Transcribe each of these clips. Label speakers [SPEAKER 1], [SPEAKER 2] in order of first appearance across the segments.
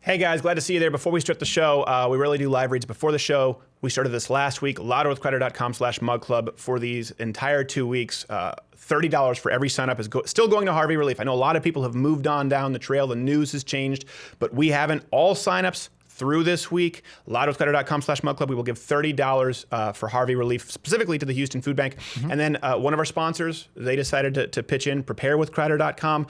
[SPEAKER 1] Hey guys, glad to see you there. Before we start the show, we rarely do live reads before the show. We started this last week, louderwithcrowder.com/mugclub for these entire 2 weeks. $30 for every sign up is still going to Harvey Relief. I know a lot of people have moved on down the trail. The news has changed, but we haven't. All signups through this week, louderwithcrowder.com/mugclub. We will give $30 for Harvey Relief, specifically to the Houston Food Bank. And then one of our sponsors, they decided to pitch in, preparewithcrowder.com.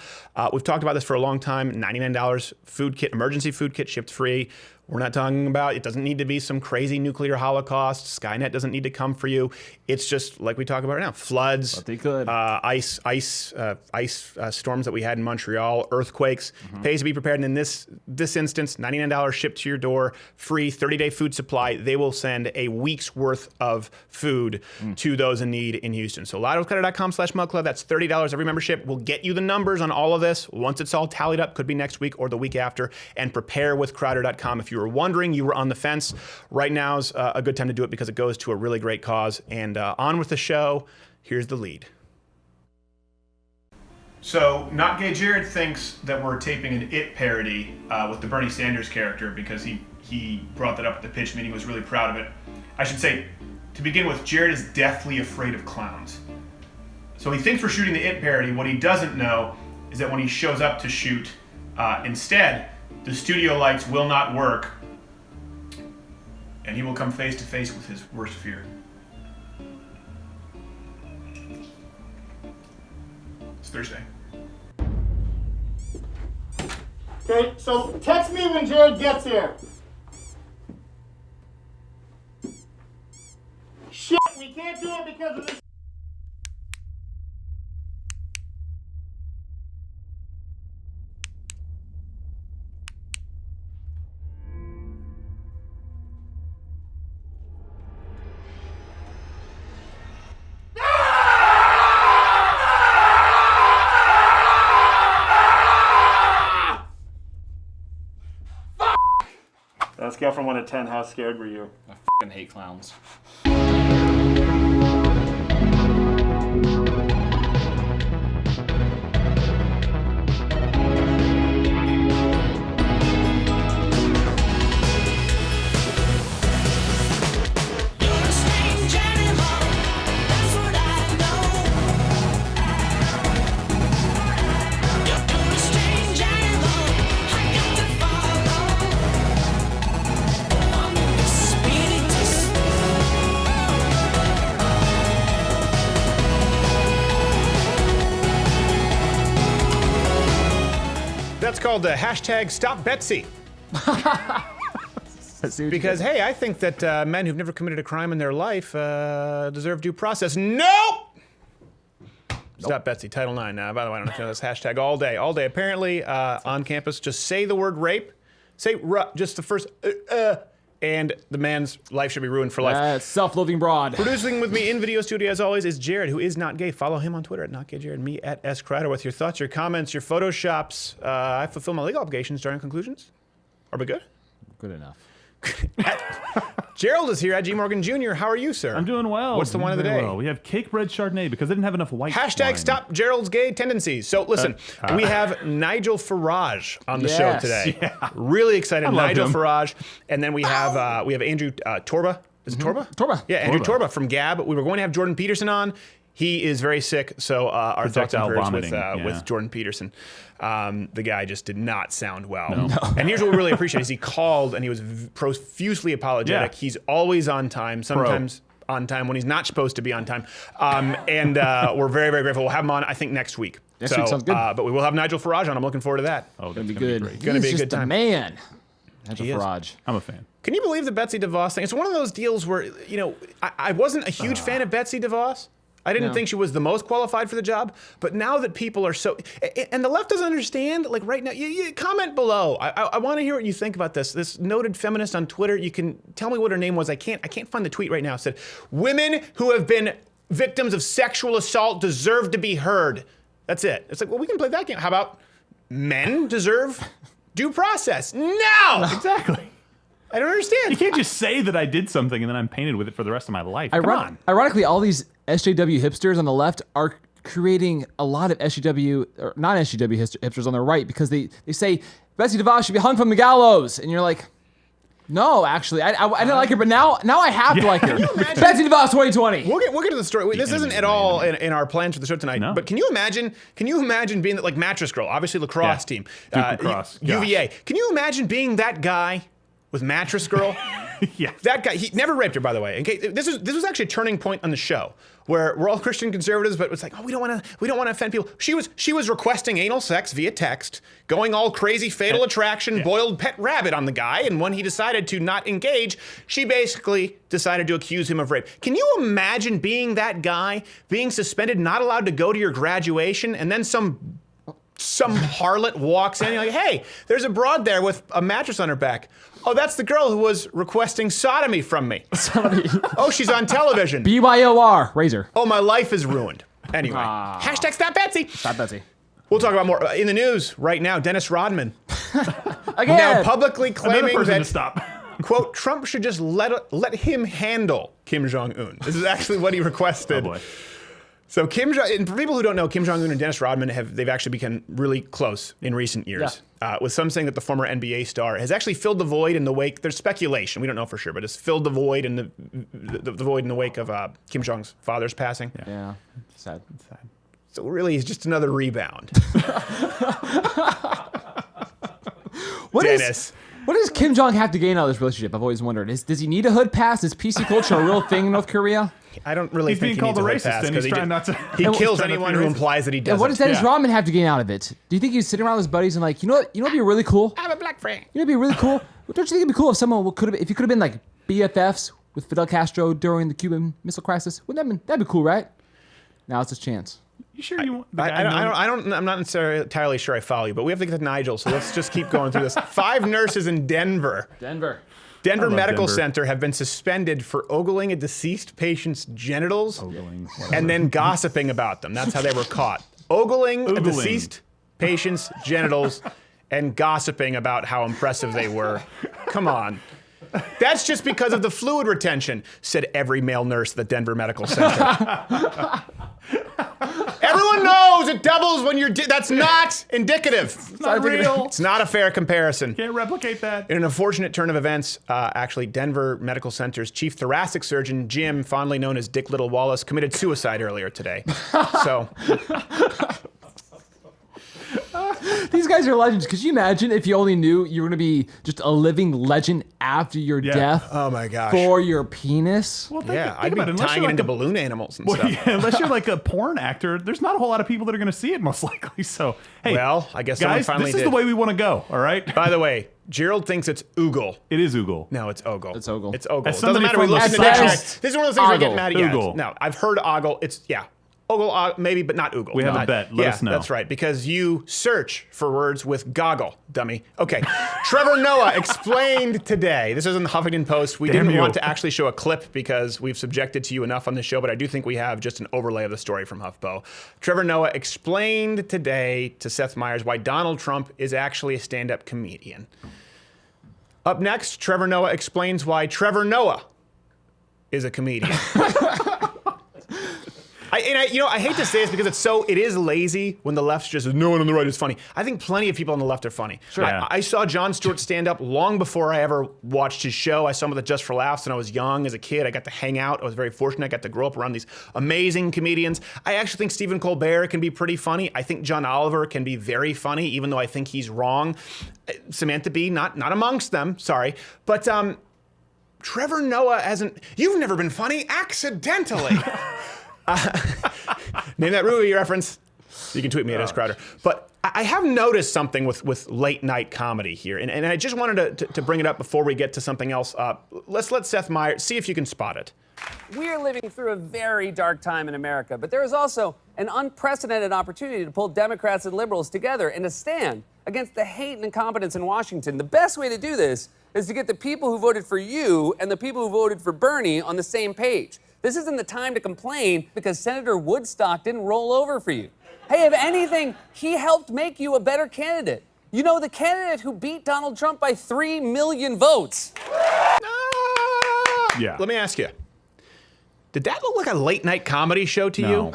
[SPEAKER 1] We've talked about this for a long time. $99 food kit, emergency food kit, shipped free. We're not talking about, it doesn't need to be some crazy nuclear holocaust. Skynet doesn't need to come for you. It's just like we talk about right now, floods, ice storms that we had in Montreal, earthquakes. Pays to be prepared. And in this instance, $99 shipped to your door, free 30-day food supply. They will send a week's worth of food to those in need in Houston. So louderwithcrowder.com/mugclub. That's $30 every membership. We'll get you the numbers on all of this once it's all tallied up. Could be next week or the week after. And preparewithcrowder.com. If you were wondering, you were on the fence, right now's a good time to do it because it goes to a really great cause. And on with the show, here's the lead. So, Not Gay Jared thinks that we're taping an It parody with the Bernie Sanders character because he brought that up at the pitch meeting, was really proud of it. I should say, to begin with, Jared is deathly afraid of clowns. So he thinks we're shooting the It parody. What he doesn't know is that when he shows up to shoot, instead, the studio lights will not work, and he will come face to face with his worst fear. It's Thursday.
[SPEAKER 2] Okay, so text me when Jared gets here. Shit, we can't do it because of this. On a scale from 1 to 10, how scared were you?
[SPEAKER 3] I fucking hate clowns.
[SPEAKER 1] That's called the hashtag Stop Betsy. Because, hey, I think that men who've never committed a crime in their life deserve due process. Nope! Stop Betsy, Title IX. By the way, I don't know if you know this hashtag all day. Apparently, on campus, just say the word rape. Say just the first and the man's life should be ruined for life.
[SPEAKER 3] Self-loathing broad.
[SPEAKER 1] Producing with me in video studio, as always, is Jared, who is not gay. Follow him on Twitter at NotGayJared, me at SCrowder with your thoughts, your comments, your photoshops. I fulfill my legal obligations during conclusions. Are we good?
[SPEAKER 3] Good enough.
[SPEAKER 1] Gerald is here at G. Morgan Jr. How are you, sir?
[SPEAKER 4] I'm doing well.
[SPEAKER 1] What's the one of the day?
[SPEAKER 4] Well. We have cake bread Chardonnay because I didn't have enough white
[SPEAKER 1] Hashtag
[SPEAKER 4] wine.
[SPEAKER 1] Stop Gerald's gay tendencies. So listen, we have Nigel Farage on the show today.
[SPEAKER 4] Yeah.
[SPEAKER 1] Really excited, Nigel
[SPEAKER 4] him.
[SPEAKER 1] Farage, and then we have Andrew Torba. Is it Torba?
[SPEAKER 3] Torba.
[SPEAKER 1] Yeah, Andrew Torba from Gab. We were going to have Jordan Peterson on. He is very sick, so our thoughts and prayers with Jordan Peterson. The guy just did not sound well. No. And here's what we really appreciate is he called and he was profusely apologetic. Yeah. He's always on time, sometimes on time when he's not supposed to be on time. And we're very, very grateful. We'll have him on, I think, next week.
[SPEAKER 3] Next week sounds good.
[SPEAKER 1] But we will have Nigel Farage on. I'm looking forward to that.
[SPEAKER 4] Oh,
[SPEAKER 3] that's going to be good.
[SPEAKER 1] It's going to be a good time.
[SPEAKER 3] Man. Nigel Farage.
[SPEAKER 4] I'm a fan.
[SPEAKER 1] Can you believe the Betsy DeVos thing? It's one of those deals where, you know, I wasn't a huge fan of Betsy DeVos. I didn't think she was the most qualified for the job, but now that people are so, and the left doesn't understand, like right now, you comment below. I want to hear what you think about this. This noted feminist on Twitter, you can tell me what her name was. I can't find the tweet right now. It said, women who have been victims of sexual assault deserve to be heard. That's it. It's like, well, we can play that game. How about men deserve due process? No!
[SPEAKER 4] Exactly.
[SPEAKER 1] I don't understand.
[SPEAKER 4] You can't just say that I did something and then I'm painted with it for the rest of my life. Come on.
[SPEAKER 3] Ironically, all these SJW hipsters on the left are creating a lot of SJW or non-SJW hipsters on the right because they say Betsy DeVos should be hung from the gallows, and you're like, no, actually, I didn't like her, but now I have to like her. Betsy DeVos 2020.
[SPEAKER 1] We'll get to the story. This isn't at all in our plans for the show tonight.
[SPEAKER 4] No.
[SPEAKER 1] But can you imagine being like Mattress Girl, obviously lacrosse team,
[SPEAKER 4] Duke lacrosse.
[SPEAKER 1] UVA. Can you imagine being that guy with Mattress Girl?
[SPEAKER 4] Yeah.
[SPEAKER 1] That guy, he never raped her, by the way. Okay, this was actually a turning point on the show where we're all Christian conservatives, but it's like, oh, we don't want to offend people. She was requesting anal sex via text, going all crazy, fatal attraction, boiled pet rabbit on the guy, and when he decided to not engage, she basically decided to accuse him of rape. Can you imagine being that guy, being suspended, not allowed to go to your graduation, and then some harlot walks in and you're like, hey, there's a broad there with a mattress on her back. Oh, that's the girl who was requesting sodomy from me. Oh, she's on television.
[SPEAKER 3] BYOR, Razor.
[SPEAKER 1] Oh, my life is ruined. Anyway, hashtag Stop Betsy.
[SPEAKER 3] Stop Betsy.
[SPEAKER 1] We'll talk about more. In the news right now, Dennis Rodman
[SPEAKER 3] Again.
[SPEAKER 1] now publicly
[SPEAKER 4] Another
[SPEAKER 1] claiming
[SPEAKER 4] person to
[SPEAKER 1] that,
[SPEAKER 4] stop.
[SPEAKER 1] quote, Trump should just let him handle Kim Jong-un. This is actually what he requested.
[SPEAKER 4] Oh boy.
[SPEAKER 1] So and for people who don't know, Kim Jong-un and Dennis Rodman they've actually become really close in recent years. With some saying that the former NBA star has actually filled the void in the wake. There's speculation, we don't know for sure, but has filled the void in the void in the wake of Kim Jong's father's passing.
[SPEAKER 3] Yeah. Sad.
[SPEAKER 1] So really, he's just another rebound.
[SPEAKER 3] What
[SPEAKER 1] Dennis.
[SPEAKER 3] What does Kim Jong have to gain out of this relationship? I've always wondered. Does he need a hood pass? Is PC culture a real thing in North Korea?
[SPEAKER 1] I don't really
[SPEAKER 4] He's
[SPEAKER 1] think
[SPEAKER 4] being
[SPEAKER 1] he
[SPEAKER 4] called
[SPEAKER 1] needs
[SPEAKER 4] a
[SPEAKER 1] a hood
[SPEAKER 4] racist,
[SPEAKER 1] pass
[SPEAKER 4] and he's
[SPEAKER 1] because
[SPEAKER 4] trying not to.
[SPEAKER 1] he kills
[SPEAKER 4] he's trying not to
[SPEAKER 1] anyone
[SPEAKER 4] be
[SPEAKER 1] who
[SPEAKER 4] racist.
[SPEAKER 1] implies that he
[SPEAKER 3] And
[SPEAKER 1] doesn't.
[SPEAKER 3] what does Dennis
[SPEAKER 4] Yeah.
[SPEAKER 3] Rodman have to gain out of it? Do you think he's sitting around with his buddies and like, you know what would be really cool?
[SPEAKER 1] I have a black friend.
[SPEAKER 3] You know, it'd be really cool. Don't you think it'd be cool if if you could have been like BFFs with Fidel Castro during the Cuban Missile Crisis? Wouldn't that'd be cool, right? Now it's his chance.
[SPEAKER 4] You sure you want the guy?
[SPEAKER 1] I'm not necessarily entirely sure I follow you, but we have to get to Nigel, so let's just keep going through this. 5 nurses in Denver
[SPEAKER 3] Denver.
[SPEAKER 1] Medical
[SPEAKER 4] Denver.
[SPEAKER 1] Center have been suspended for ogling a deceased patient's genitals
[SPEAKER 4] Ogling,
[SPEAKER 1] and then gossiping about them. That's how they were caught. Ogling a
[SPEAKER 4] Oogling.
[SPEAKER 1] deceased patient's genitals and gossiping about how impressive they were. Come on. That's just because of the fluid retention, said every male nurse at the Denver Medical Center. Everyone knows it doubles when you're. That's not indicative. It's
[SPEAKER 4] not real.
[SPEAKER 1] It's not a fair comparison.
[SPEAKER 4] Can't replicate that.
[SPEAKER 1] In an unfortunate turn of events, actually, Denver Medical Center's chief thoracic surgeon, Jim, fondly known as Dick Little Wallace, committed suicide earlier today. So.
[SPEAKER 3] These guys are legends. Could you imagine if you only knew you were going to be just a living legend after your death
[SPEAKER 1] Oh my gosh.
[SPEAKER 3] for your penis?
[SPEAKER 4] Well,
[SPEAKER 1] Yeah, I'd be
[SPEAKER 4] about it. Unless
[SPEAKER 1] tying
[SPEAKER 4] you're
[SPEAKER 1] it into
[SPEAKER 4] like
[SPEAKER 1] balloon animals and
[SPEAKER 4] Well,
[SPEAKER 1] stuff.
[SPEAKER 4] yeah, unless you're like a porn actor, there's not a whole lot of people that are going to see it, most likely. So, hey,
[SPEAKER 1] Well, I guess someone
[SPEAKER 4] guys,
[SPEAKER 1] finally
[SPEAKER 4] this is
[SPEAKER 1] did.
[SPEAKER 4] the way we want to go. All right,
[SPEAKER 1] By the way, Gerald thinks it's oogle.
[SPEAKER 4] it is Oogle.
[SPEAKER 1] No, it's ogle.
[SPEAKER 3] It's ogle.
[SPEAKER 1] It's ogle.
[SPEAKER 4] As
[SPEAKER 1] It doesn't
[SPEAKER 4] somebody
[SPEAKER 1] matter. We
[SPEAKER 4] from
[SPEAKER 1] look
[SPEAKER 4] the
[SPEAKER 1] in the dictionary.
[SPEAKER 3] South-
[SPEAKER 1] This is one of those things we're getting
[SPEAKER 3] Ogle.
[SPEAKER 1] mad at. Yeah,
[SPEAKER 4] Oogle.
[SPEAKER 1] no, I've heard ogle. It's, yeah. Ogle, maybe, but not oogle.
[SPEAKER 4] We have a
[SPEAKER 1] Not-
[SPEAKER 4] bet. Let us know.
[SPEAKER 1] That's right, because you search for words with goggle, dummy. Okay. Trevor Noah explained today. This is in the Huffington Post. We
[SPEAKER 4] Damn
[SPEAKER 1] didn't
[SPEAKER 4] you.
[SPEAKER 1] want to actually show a clip because we've subjected to you enough on the show, but I do think we have just an overlay of the story from HuffPo. Trevor Noah explained today to Seth Meyers why Donald Trump is actually a stand-up comedian. Up next, Trevor Noah explains why Trevor Noah is a comedian. I hate to say this because it is lazy when the left just says no one on the right is funny. I think plenty of people on the left are funny.
[SPEAKER 4] Sure. Yeah.
[SPEAKER 1] I saw Jon Stewart stand up long before I ever watched his show. I saw him with the Just for Laughs when I was young as a kid. I got to hang out. I was very fortunate. I got to grow up around these amazing comedians. I actually think Stephen Colbert can be pretty funny. I think John Oliver can be very funny, even though I think he's wrong. Samantha Bee, not amongst them, sorry. But Trevor Noah hasn't. You've never been funny accidentally. Name that movie reference. You can tweet me at S. Crowder. But I have noticed something with late night comedy here, and I just wanted to bring it up before we get to something else. Let's let Seth Meyers see if you can spot it.
[SPEAKER 5] We are living through a very dark time in America, but there is also an unprecedented opportunity to pull Democrats and liberals together and to stand against the hate and incompetence in Washington. The best way to do this is to get the people who voted for you and the people who voted for Bernie on the same page. This isn't the time to complain because Senator Woodstock didn't roll over for you. Hey, if anything, he helped make you a better candidate. You know, the candidate who beat Donald Trump by 3 million votes.
[SPEAKER 4] Yeah.
[SPEAKER 1] Let me ask you. Did that look like a late night comedy show to
[SPEAKER 4] No.
[SPEAKER 1] you?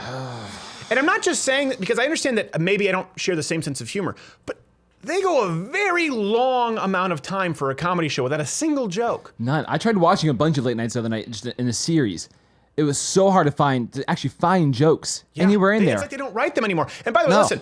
[SPEAKER 1] And I'm not just saying that because I understand that maybe I don't share the same sense of humor, but they go a very long amount of time for a comedy show without a single joke.
[SPEAKER 3] None. I tried watching a bunch of late nights the other night just in a series. It was so hard to actually find jokes anywhere in there.
[SPEAKER 1] It's like they don't write them anymore. And by the way, listen,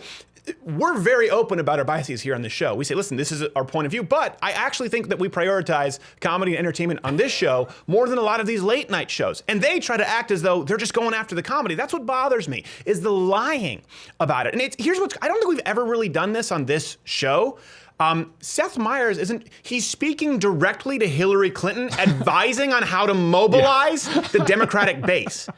[SPEAKER 1] we're very open about our biases here on this show. We say, listen, this is our point of view, but I actually think that we prioritize comedy and entertainment on this show more than a lot of these late night shows. And they try to act as though they're just going after the comedy. That's what bothers me, is the lying about it. And here's what, I don't think we've ever really done this on this show. Seth Meyers he's speaking directly to Hillary Clinton, advising on how to mobilize the Democratic base.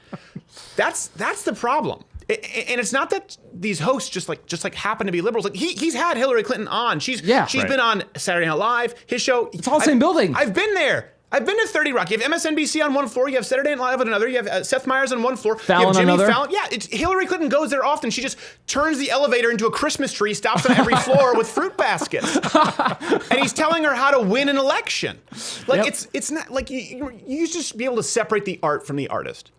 [SPEAKER 1] That's the problem. And it's not that these hosts just like happen to be liberals. Like he's had Hillary Clinton on. She's been on Saturday Night Live. His show.
[SPEAKER 3] It's all the same building.
[SPEAKER 1] I've been there. I've been to 30 Rock. You have MSNBC on one floor. You have Saturday Night Live on another. You have Seth Meyers on one floor.
[SPEAKER 3] Fallon
[SPEAKER 1] you have Jimmy
[SPEAKER 3] on another.
[SPEAKER 1] Fallon. Yeah, Hillary Clinton goes there often. She just turns the elevator into a Christmas tree, stops on every floor with fruit baskets, and he's telling her how to win an election. Like it's not like you used to just be able to separate the art from the artist,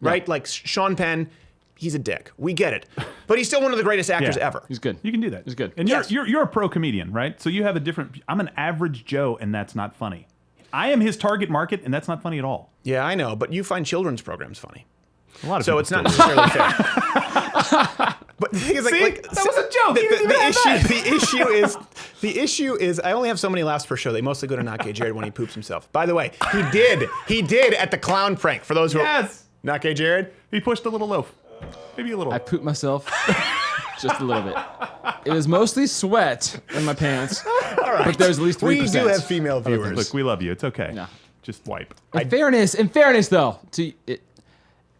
[SPEAKER 1] right? Like Sean Penn. He's a dick. We get it. But he's still one of the greatest actors ever.
[SPEAKER 3] He's good.
[SPEAKER 4] You can do that.
[SPEAKER 3] He's good.
[SPEAKER 4] And you're a pro comedian, right? So you have a different... I'm an average Joe, and that's not funny. I am his target market, and that's not funny at all.
[SPEAKER 1] Yeah, I know. But you find children's programs funny.
[SPEAKER 4] A lot of
[SPEAKER 1] so
[SPEAKER 4] people
[SPEAKER 1] it's not necessarily fair. But the thing is,
[SPEAKER 4] that was a joke.
[SPEAKER 1] The issue is I only have so many laughs per show. They mostly go to Not Gay Jared when he poops himself. By the way, he did at the clown prank. For those who are Not Gay Jared,
[SPEAKER 4] he pushed a little loaf. Maybe a little.
[SPEAKER 3] I pooped myself just a little bit. It was mostly sweat in my pants. All right. But there's at least 3%.
[SPEAKER 1] We do have female viewers.
[SPEAKER 4] Look, we love you. It's okay.
[SPEAKER 3] No.
[SPEAKER 4] Just wipe.
[SPEAKER 3] In fairness, though,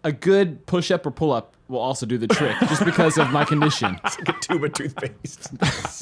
[SPEAKER 3] a good push-up or pull-up will also do the trick, just because of my condition.
[SPEAKER 1] It's like a tube of toothpaste.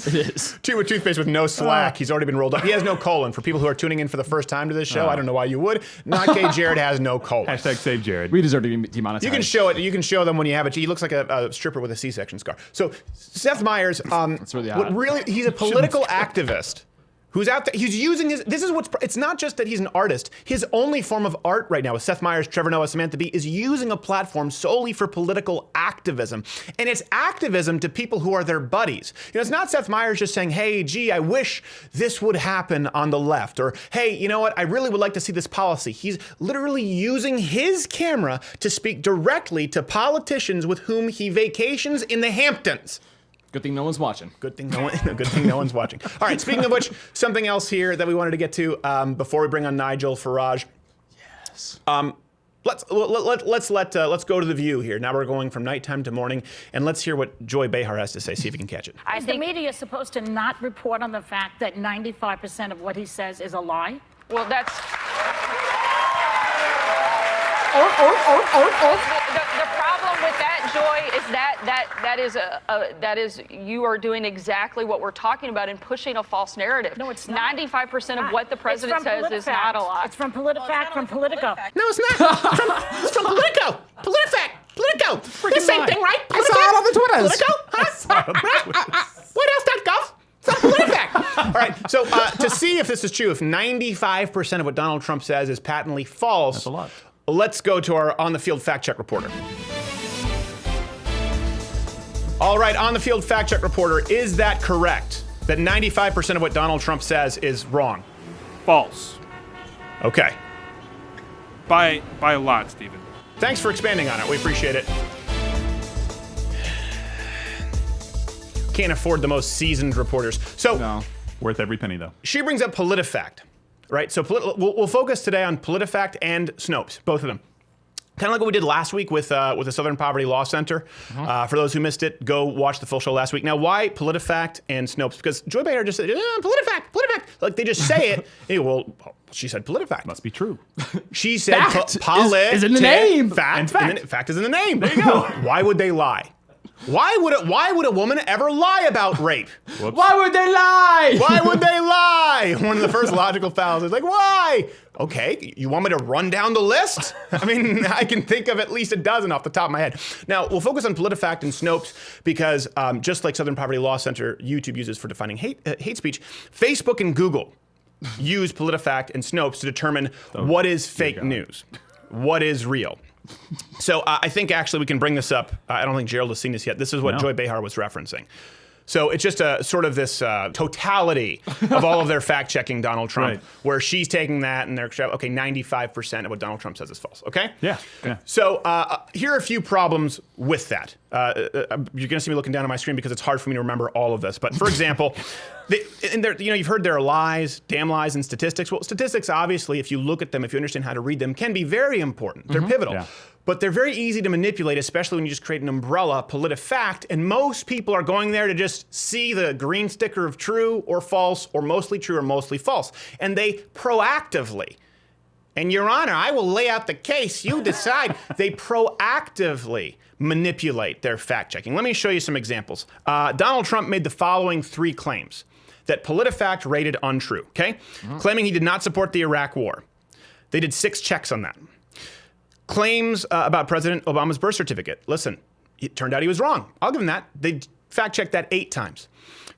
[SPEAKER 3] It is.
[SPEAKER 1] Tube of toothpaste with no slack. He's already been rolled up. He has no colon. For people who are tuning in for the first time to this show, I don't know why you would. Not Gay Jared has no colon.
[SPEAKER 4] Hashtag save Jared.
[SPEAKER 3] We deserve to be demonetized.
[SPEAKER 1] You can show it. You can show them when you have it. He looks like a stripper with a C-section scar. So Seth Meyers,
[SPEAKER 3] That's really odd.
[SPEAKER 1] he's a political activist. Who's out there? He's using it's not just that he's an artist. His only form of art right now with Seth Meyers, Trevor Noah, Samantha Bee is using a platform solely for political activism. And it's activism to people who are their buddies. It's not Seth Meyers just saying, hey, gee, I wish this would happen on the left. Or, hey, you know what? I really would like to see this policy. He's literally using his camera to speak directly to politicians with whom he vacations in the Hamptons.
[SPEAKER 3] Good thing no one's watching.
[SPEAKER 1] Good thing no one's watching. All right, speaking of which, something else here that we wanted to get to before we bring on Nigel Farage.
[SPEAKER 3] Yes.
[SPEAKER 1] Let's go to The View here. Now we're going from nighttime to morning, and let's hear what Joy Behar has to say. See if you can catch it.
[SPEAKER 6] Is the media supposed to not report on the fact that 95% of what he says is a lie?
[SPEAKER 7] Well, that's... The problem with that, Joy, is that is you are doing exactly what we're talking about and pushing a false narrative.
[SPEAKER 6] No, it's not.
[SPEAKER 7] 95% of what the president says is not a lie.
[SPEAKER 6] It's from PolitFact, from Politico.
[SPEAKER 1] No, it's not. It's from Politico. PolitFact. Politico. The same thing, right?
[SPEAKER 3] I saw it on the Twitters.
[SPEAKER 1] Politico? Huh? Whitehouse.gov. It's on PolitiFact. All right, so to see if this is true, if 95% of what Donald Trump says is patently false,
[SPEAKER 4] that's a lot.
[SPEAKER 1] Let's go to our on-the-field fact-check reporter. All right, on-the-field fact-check reporter, is that correct? That 95% of what Donald Trump says is wrong?
[SPEAKER 8] False.
[SPEAKER 1] Okay.
[SPEAKER 8] By a lot, Stephen.
[SPEAKER 1] Thanks for expanding on it. We appreciate it. Can't afford the most seasoned reporters. So,
[SPEAKER 3] No.
[SPEAKER 4] Worth every penny, though.
[SPEAKER 1] she brings up PolitiFact, right? So we'll focus today on PolitiFact and Snopes, both of them. Kind of like what we did last week with the Southern Poverty Law Center. For those who missed it, go watch the full show last week. Now, why PolitiFact and Snopes? Because Joy Behar just said, PolitiFact. Like, they just say it. Hey, well, she said PolitiFact.
[SPEAKER 4] Must be true.
[SPEAKER 1] She said
[SPEAKER 3] Fact is in the name.
[SPEAKER 1] Fact.
[SPEAKER 4] Fact
[SPEAKER 1] Is in the name.
[SPEAKER 4] There you go.
[SPEAKER 1] Why would they lie? Why would a woman ever lie about rape?
[SPEAKER 3] Why would they lie?
[SPEAKER 1] Why would they lie? One of the first logical fallacies is like, why? Okay, you want me to run down the list? I mean, I can think of at least a dozen off the top of my head. Now, we'll focus on PolitiFact and Snopes because just like Southern Poverty Law Center, YouTube uses for defining hate speech, Facebook and Google use PolitiFact and Snopes to determine what is fake news, what is real. So I think actually we can bring this up. I don't think Gerald has seen this yet. This is what
[SPEAKER 4] No.
[SPEAKER 1] Joy Behar was referencing. So it's just a sort of this totality of all of their fact-checking Donald Trump,
[SPEAKER 4] Right.
[SPEAKER 1] where she's taking that and they're, okay, 95% of what Donald Trump says is false, okay?
[SPEAKER 4] Yeah.
[SPEAKER 1] So here are a few problems with that. You're going to see me looking down at my screen because it's hard for me to remember all of this. But for example, you've heard there are lies, damn lies, and statistics. Well, statistics, obviously, if you look at them, if you understand how to read them, can be very important. They're pivotal.
[SPEAKER 4] Yeah.
[SPEAKER 1] But they're very easy to manipulate, especially when you just create an umbrella, PolitiFact, and most people are going there to just see the green sticker of true or false, or mostly true or mostly false. And they proactively, and Your Honor, I will lay out the case, you decide, they proactively manipulate their fact-checking. Let me show you some examples. Donald Trump made the following 3 claims that PolitiFact rated untrue, okay? Claiming he did not support the Iraq War. They did 6 checks on that. Claims about President Obama's birth certificate. Listen, it turned out he was wrong. I'll give him that. They fact-checked that 8 times.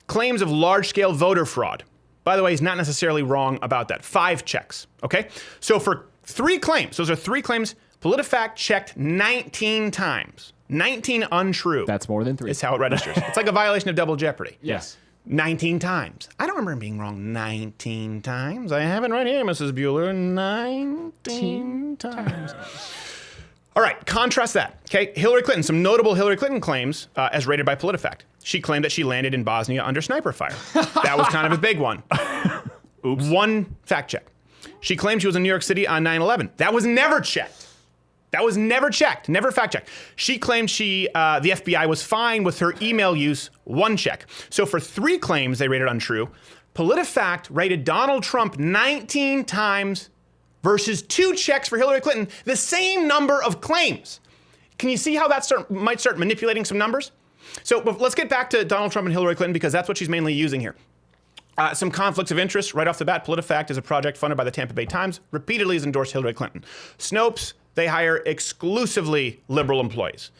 [SPEAKER 1] Claims of large-scale voter fraud. By the way, he's not necessarily wrong about that. 5 checks, okay? So for 3 claims, those are 3 claims, PolitiFact checked 19 times. 19 untrue.
[SPEAKER 3] That's more than 3.
[SPEAKER 1] Is how it registers. It's like a violation of double jeopardy.
[SPEAKER 3] Yes.
[SPEAKER 1] 19 times. I don't remember him being wrong 19 times. I have it right here, Mrs. Bueller. 19 times. All right, contrast that. Okay, Hillary Clinton, some notable Hillary Clinton claims as rated by PolitiFact. She claimed that she landed in Bosnia under sniper fire. That was kind of a big one. Oops. 1 fact check. She claimed she was in New York City on 9/11. That was never checked. That was never checked, never fact checked. She claimed the FBI was fine with her email use, 1 check. So for 3 claims they rated untrue, PolitiFact rated Donald Trump 19 times versus 2 checks for Hillary Clinton, the same number of claims. Can you see how that might start manipulating some numbers? So let's get back to Donald Trump and Hillary Clinton because that's what she's mainly using here. Some conflicts of interest right off the bat. PolitiFact is a project funded by the Tampa Bay Times, repeatedly has endorsed Hillary Clinton. Snopes, they hire exclusively liberal employees.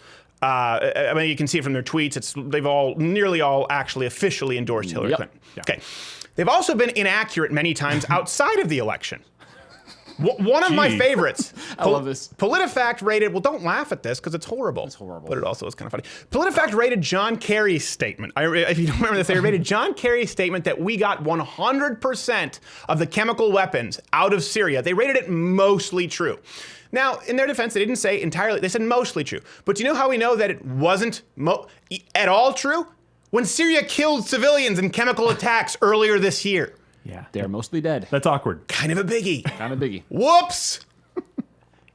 [SPEAKER 1] I mean, you can see it from their tweets. They've nearly all actually officially endorsed Hillary Clinton. Yeah. Okay. They've also been inaccurate many times outside of the election. One of my favorites.
[SPEAKER 3] I love this.
[SPEAKER 1] PolitiFact rated, well, don't laugh at this because it's horrible. It's horrible. But it also is kind of funny. PolitiFact rated John Kerry's statement. If you don't remember this, they rated John Kerry's statement that we got 100% of the chemical weapons out of Syria. They rated it mostly true. Now, in their defense, they didn't say entirely, they said mostly true. But do you know how we know that it wasn't at all true? When Syria killed civilians in chemical attacks earlier this year.
[SPEAKER 4] Yeah.
[SPEAKER 3] They're mostly dead.
[SPEAKER 4] That's awkward.
[SPEAKER 1] Kind of a biggie.
[SPEAKER 3] Kind of biggie.
[SPEAKER 1] Whoops.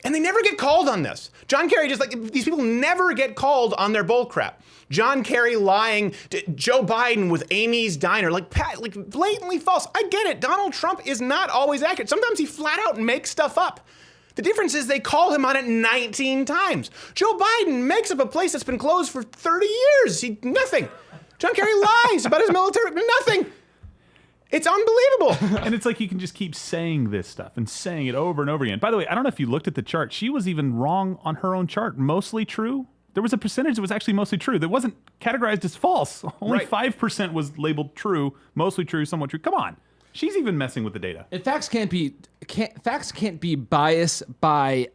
[SPEAKER 1] And they never get called on this. John Kerry these people never get called on their bull crap. John Kerry lying to Joe Biden with Amy's Diner, like blatantly false. I get it. Donald Trump is not always accurate. Sometimes he flat out makes stuff up. The difference is they call him on it 19 times. Joe Biden makes up a place that's been closed for 30 years. Nothing. John Kerry lies about his military, nothing. It's unbelievable.
[SPEAKER 4] And it's like you can just keep saying this stuff and saying it over and over again. By the way, I don't know if you looked at the chart. She was even wrong on her own chart. Mostly true. There was a percentage that was actually mostly true. That wasn't categorized as false. Only 5% was labeled true, mostly true, somewhat true. Come on. She's even messing with the data.
[SPEAKER 3] And facts can't be biased by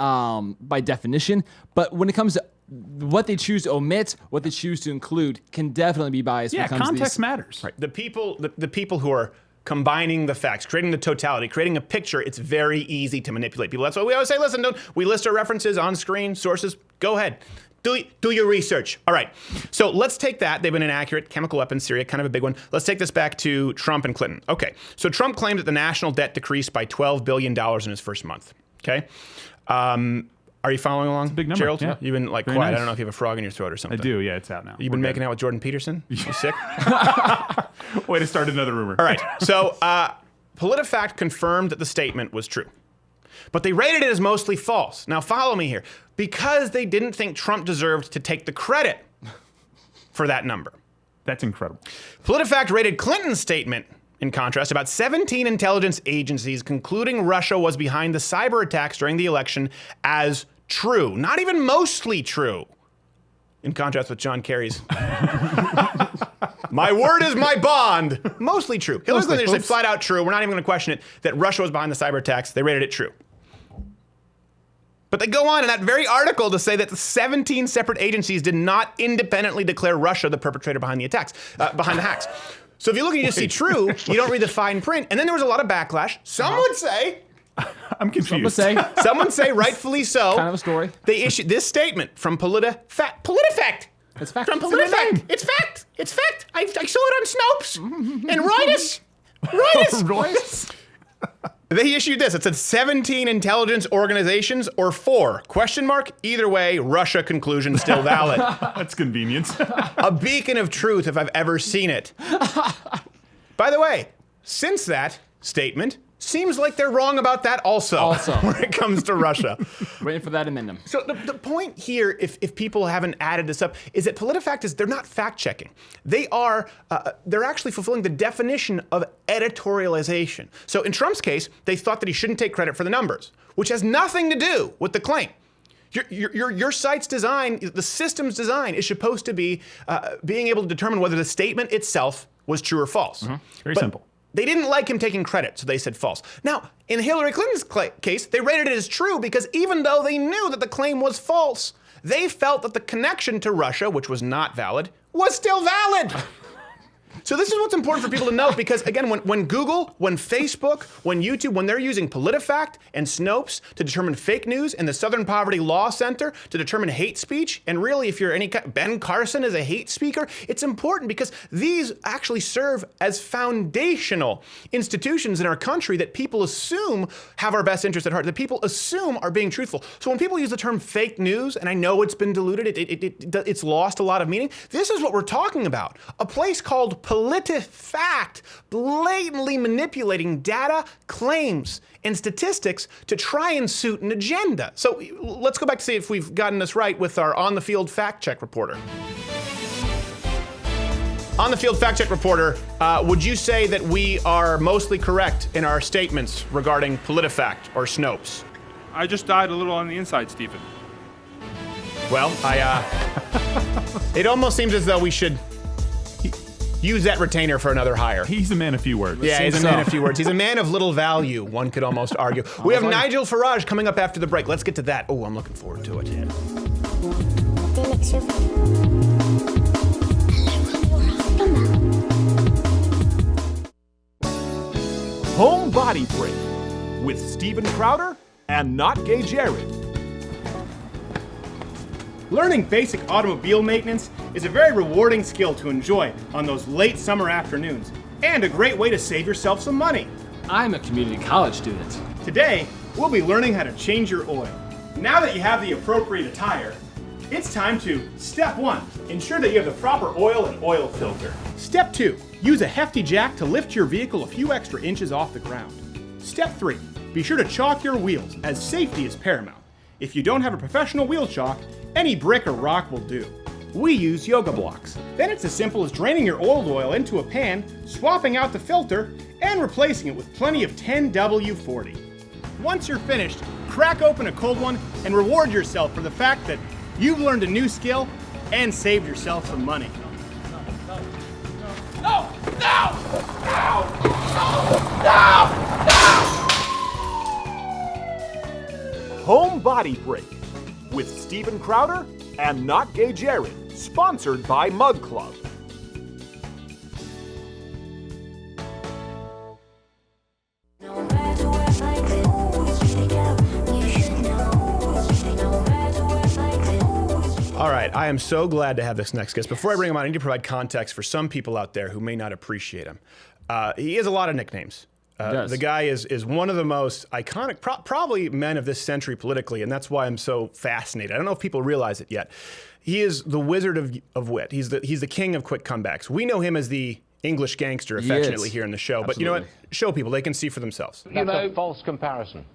[SPEAKER 3] definition, but when it comes to what they choose to omit, what they choose to include, can definitely be biased.
[SPEAKER 4] Yeah,
[SPEAKER 3] when it comes
[SPEAKER 4] context
[SPEAKER 3] to these.
[SPEAKER 4] matters.
[SPEAKER 1] Right. The people who are combining the facts, creating the totality, creating a picture, it's very easy to manipulate people. That's why we always say, listen, we list our references on screen, sources, go ahead. Do your research. All right. So let's take that. They've been inaccurate. Chemical weapons, Syria, kind of a big one. Let's take this back to Trump and Clinton. Okay. So Trump claimed that the national debt decreased by $12 billion in his first month. Okay. Are you following along? It's a
[SPEAKER 4] big number.
[SPEAKER 1] Gerald?
[SPEAKER 4] Yeah.
[SPEAKER 1] You've been quiet.
[SPEAKER 4] Nice.
[SPEAKER 1] I don't know if you have a frog in your throat or something.
[SPEAKER 4] I do. Yeah, it's out now.
[SPEAKER 1] You've been making out with Jordan Peterson? You sick?
[SPEAKER 4] Way to start another rumor.
[SPEAKER 1] All right. So PolitiFact confirmed that the statement was true. But they rated it as mostly false. Now follow me here. Because they didn't think Trump deserved to take the credit for that number.
[SPEAKER 4] That's incredible.
[SPEAKER 1] PolitiFact rated Clinton's statement, in contrast, about 17 intelligence agencies concluding Russia was behind the cyber attacks during the election as true. Not even mostly true. In contrast with John Kerry's, my word is my bond. Mostly true. Hillary Clinton just said flat out true. We're not even going to question it, that Russia was behind the cyber attacks. They rated it true. But they go on in that very article to say that the 17 separate agencies did not independently declare Russia the perpetrator behind the attacks, behind the hacks. So if you look and you just see true, you don't read the fine print. And then there was a lot of backlash. Some would say,
[SPEAKER 4] I'm confused.
[SPEAKER 1] some would say rightfully so.
[SPEAKER 3] Kind of a story.
[SPEAKER 1] They issued this statement from PolitFact.
[SPEAKER 3] It's fact.
[SPEAKER 1] From PolitFact. It's fact. It's fact. I saw it on Snopes. And Reuters. They issued this. It said 17 intelligence organizations or 4? Question mark. Either way, Russia conclusion still valid.
[SPEAKER 4] That's convenient.
[SPEAKER 1] A beacon of truth if I've ever seen it. By the way, since that statement, seems like they're wrong about that also. When it comes to Russia.
[SPEAKER 3] Waiting for that amendment.
[SPEAKER 1] So the point here, if people haven't added this up, is that PolitiFact is they're not fact-checking. They're actually fulfilling the definition of editorialization. So in Trump's case, they thought that he shouldn't take credit for the numbers, which has nothing to do with the claim. Your site's design, the system's design, is supposed to be being able to determine whether the statement itself was true or false.
[SPEAKER 4] Very simple.
[SPEAKER 1] They didn't like him taking credit, so they said false. Now, in Hillary Clinton's case, they rated it as true because even though they knew that the claim was false, they felt that the connection to Russia, which was not valid, was still valid. So this is what's important for people to know because, again, when Google, when Facebook, when YouTube, when they're using PolitiFact and Snopes to determine fake news and the Southern Poverty Law Center to determine hate speech, and really if you're Ben Carson is a hate speaker, it's important because these actually serve as foundational institutions in our country that people assume have our best interests at heart, that people assume are being truthful. So when people use the term fake news, and I know it's been diluted, it's lost a lot of meaning, this is what we're talking about. A place called Politifact, blatantly manipulating data, claims, and statistics to try and suit an agenda. So let's go back to see if we've gotten this right with our on-the-field fact-check reporter. On-the-field fact-check reporter, would you say that we are mostly correct in our statements regarding PolitiFact or Snopes?
[SPEAKER 8] I just died a little on the inside, Stephen.
[SPEAKER 1] Well, it almost seems as though we should use that retainer for another hire.
[SPEAKER 4] He's a man of few words.
[SPEAKER 1] Yeah, he's a man of few words. He's a man of little value, one could almost argue. We have Nigel Farage coming up after the break. Let's get to that. Oh, I'm looking forward to it.
[SPEAKER 9] Home Body Break with Steven Crowder and Not Gay Jared.
[SPEAKER 2] Learning basic automobile maintenance is a very rewarding skill to enjoy on those late summer afternoons, and a great way to save yourself some money.
[SPEAKER 3] I'm a community college student.
[SPEAKER 2] Today, we'll be learning how to change your oil. Now that you have the appropriate attire, it's time to, step 1, ensure that you have the proper oil and oil filter. Step 2, use a hefty jack to lift your vehicle a few extra inches off the ground. Step 3, be sure to chalk your wheels, as safety is paramount. If you don't have a professional wheel chalk, any brick or rock will do. We use yoga blocks. Then it's as simple as draining your old oil into a pan, swapping out the filter, and replacing it with plenty of 10W40. Once you're finished, crack open a cold one and reward yourself for the fact that you've learned a new skill and saved yourself some money.
[SPEAKER 9] No! Home Body Break with Steven Crowder and Not Gay Jared, sponsored by Mug Club.
[SPEAKER 1] All right, I am so glad to have this next guest. Before I bring him on, I need to provide context for some people out there who may not appreciate him. He has a lot of nicknames. The guy is one of the most iconic, probably men of this century politically, and that's why I'm so fascinated. I don't know if people realize it yet. He is the wizard of wit. He's the king of quick comebacks. We know him as the English gangster affectionately here in the show.
[SPEAKER 3] Absolutely.
[SPEAKER 1] But you know what? Show people. They can see for themselves.
[SPEAKER 10] That's a false comparison.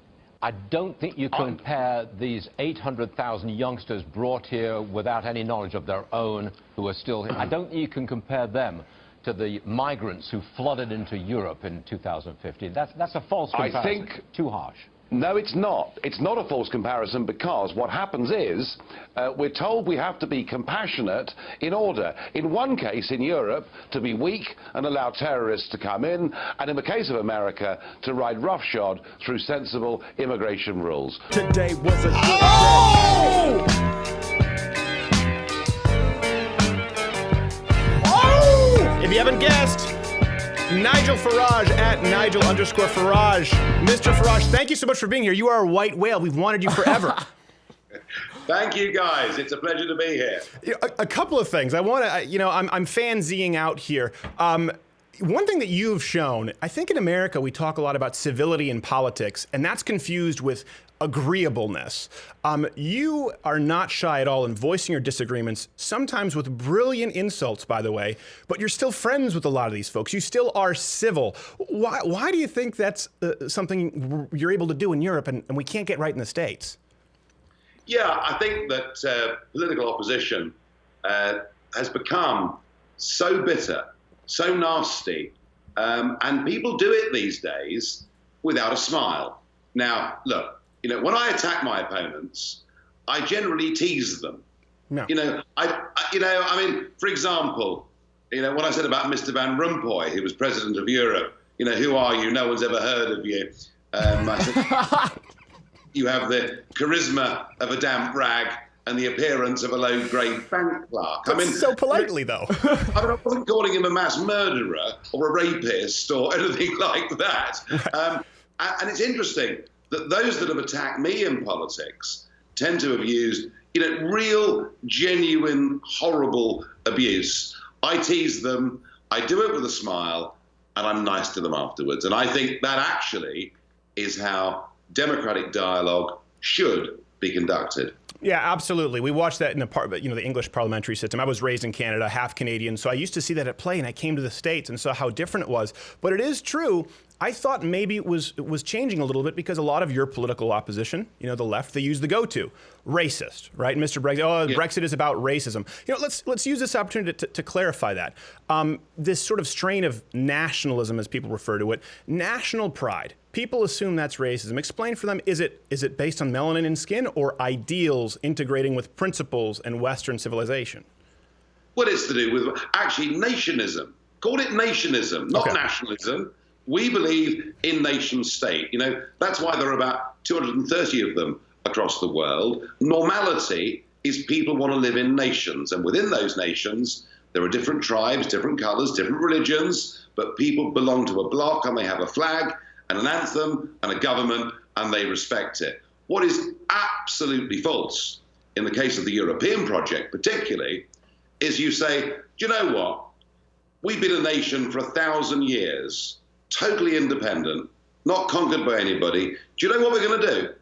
[SPEAKER 10] I don't think you compare these 800,000 youngsters brought here without any knowledge of their own who are still here. I don't think you can compare them to the migrants who flooded into Europe in 2015. That's a false comparison.
[SPEAKER 11] I think
[SPEAKER 10] too harsh.
[SPEAKER 11] No, it's not. It's not a false comparison because what happens is we're told we have to be compassionate in order, in one case in Europe, to be weak and allow terrorists to come in, and in the case of America, to ride roughshod through sensible immigration rules.
[SPEAKER 1] Today was a good If you haven't guessed, Nigel Farage at Nigel_Farage. Mr. Farage, thank you so much for being here. You are a white whale. We've wanted you forever.
[SPEAKER 12] Thank you, guys. It's a pleasure to be here.
[SPEAKER 1] A couple of things. I want to, I'm fan-zing out here. One thing that you've shown, I think in America we talk a lot about civility in politics, and that's confused with agreeableness. You are not shy at all in voicing your disagreements, sometimes with brilliant insults, by the way, but you're still friends with a lot of these folks. You still are civil. Why do you think that's something you're able to do in Europe and we can't get right in the States?
[SPEAKER 12] Yeah, I think that political opposition has become so bitter, so nasty, and people do it these days without a smile. Now, look, when I attack my opponents, I generally tease them. No. For example, what I said about Mr. Van Rompuy, who was president of Europe, who are you? No one's ever heard of you. I said, you have the charisma of a damp rag and the appearance of a low-grade bank clerk.
[SPEAKER 1] So politely, though.
[SPEAKER 12] I wasn't calling him a mass murderer or a rapist or anything like that. And it's interesting that those that have attacked me in politics tend to have used, real, genuine, horrible abuse. I tease them, I do it with a smile, and I'm nice to them afterwards. And I think that actually is how democratic dialogue should be conducted.
[SPEAKER 1] Yeah, absolutely. We watched that in the English parliamentary system. I was raised in Canada, half Canadian, so I used to see that at play, and I came to the States and saw how different it was. But it is true. I thought maybe it was changing a little bit because a lot of your political opposition, the left, they use the go-to, racist, right? Mr. Brexit, yeah. Brexit is about racism. Let's use this opportunity to clarify that. This sort of strain of nationalism, as people refer to it, national pride. People assume that's racism. Explain for them, is it based on melanin in skin or ideals integrating with principles and Western civilization?
[SPEAKER 12] Well, it's to do with actually nationism. Call it nationism, not nationalism. We believe in nation state. That's why there are about 230 of them across the world. Normality is people want to live in nations. And within those nations, there are different tribes, different colors, different religions, but people belong to a bloc and they have a flag and an anthem and a government and they respect it. What is absolutely false in the case of the European project particularly is you say, do you know what? We've been a nation for 1,000 years. Totally independent, not conquered by anybody. Do you know what we're going to do?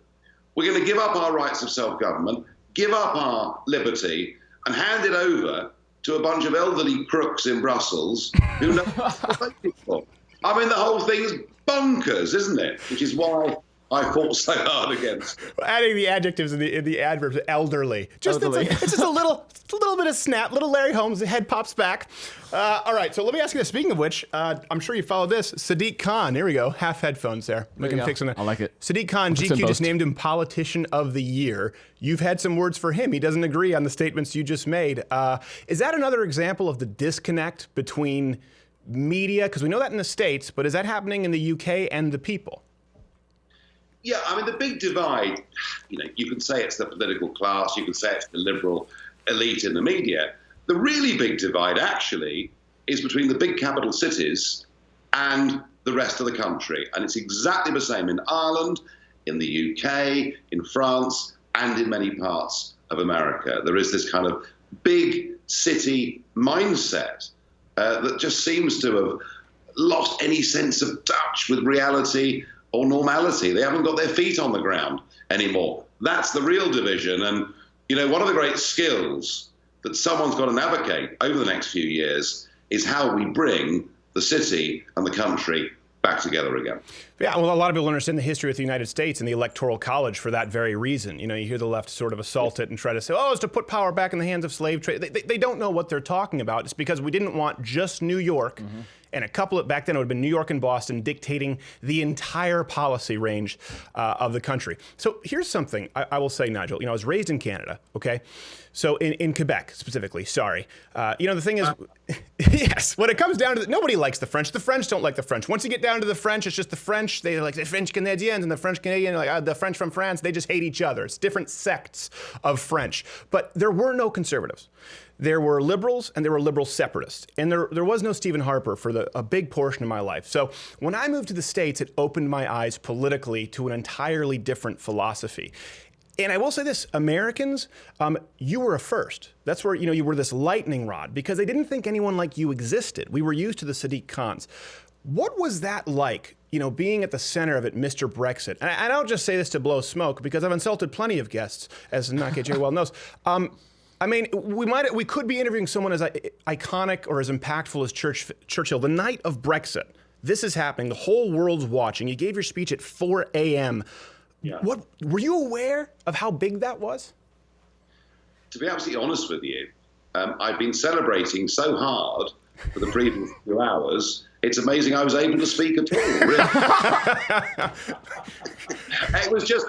[SPEAKER 12] We're going to give up our rights of self-government, give up our liberty, and hand it over to a bunch of elderly crooks in Brussels who know what they're for. The whole thing's bonkers, isn't it? Which is why I fought so hard against it.
[SPEAKER 1] Adding the adjectives in the adverbs, elderly. It's just a little bit of snap, little Larry Holmes, the head pops back. All right, so let me ask you this. Speaking of which, I'm sure you follow this. Sadiq Khan, here we go, half headphones there. We can fix them.
[SPEAKER 3] I like it.
[SPEAKER 1] Sadiq Khan, GQ just named him Politician of the Year. You've had some words for him. He doesn't agree on the statements you just made. Is that another example of the disconnect between media? Because we know that in the States, but is that happening in the UK and the people?
[SPEAKER 12] Yeah, the big divide, you can say it's the political class, you can say it's the liberal elite in the media. The really big divide, actually, is between the big capital cities and the rest of the country. And it's exactly the same in Ireland, in the UK, in France, and in many parts of America. There is this kind of big city mindset that just seems to have lost any sense of touch with reality or normality. They haven't got their feet on the ground anymore. That's the real division. And, one of the great skills that someone's got to navigate over the next few years is how we bring the city and the country back together again.
[SPEAKER 1] Yeah, well, a lot of people understand the history of the United States and the Electoral College for that very reason. You hear the left sort of assault it and try to say, it's to put power back in the hands of slave trade. They don't know what they're talking about. It's because we didn't want just New York and a couple back then it would have been New York and Boston dictating the entire policy range of the country. So here's something I will say, Nigel. I was raised in Canada, okay? So in Quebec specifically, sorry. The thing is, yes, when it comes down to nobody likes the French. The French don't like the French. Once you get down to the French, it's just the French. They like the French Canadians and the French Canadian, the French from France. They just hate each other. It's different sects of French. But there were no conservatives. There were liberals and there were liberal separatists. And there was no Stephen Harper for a big portion of my life. So when I moved to the States, it opened my eyes politically to an entirely different philosophy. And I will say this, Americans, you were a first. That's where, you were this lightning rod because they didn't think anyone like you existed. We were used to the Sadiq Khans. What was that like, being at the center of it, Mr. Brexit? And I don't just say this to blow smoke because I've insulted plenty of guests, as Nake J well knows. We could be interviewing someone as iconic or as impactful as Churchill. The night of Brexit, this is happening. The whole world's watching. You gave your speech at 4 a.m.,
[SPEAKER 12] Yeah.
[SPEAKER 1] What were you aware of how big that was?
[SPEAKER 12] To be absolutely honest with you, I've been celebrating so hard for the previous few hours. It's amazing I was able to speak at all. Really. It was just,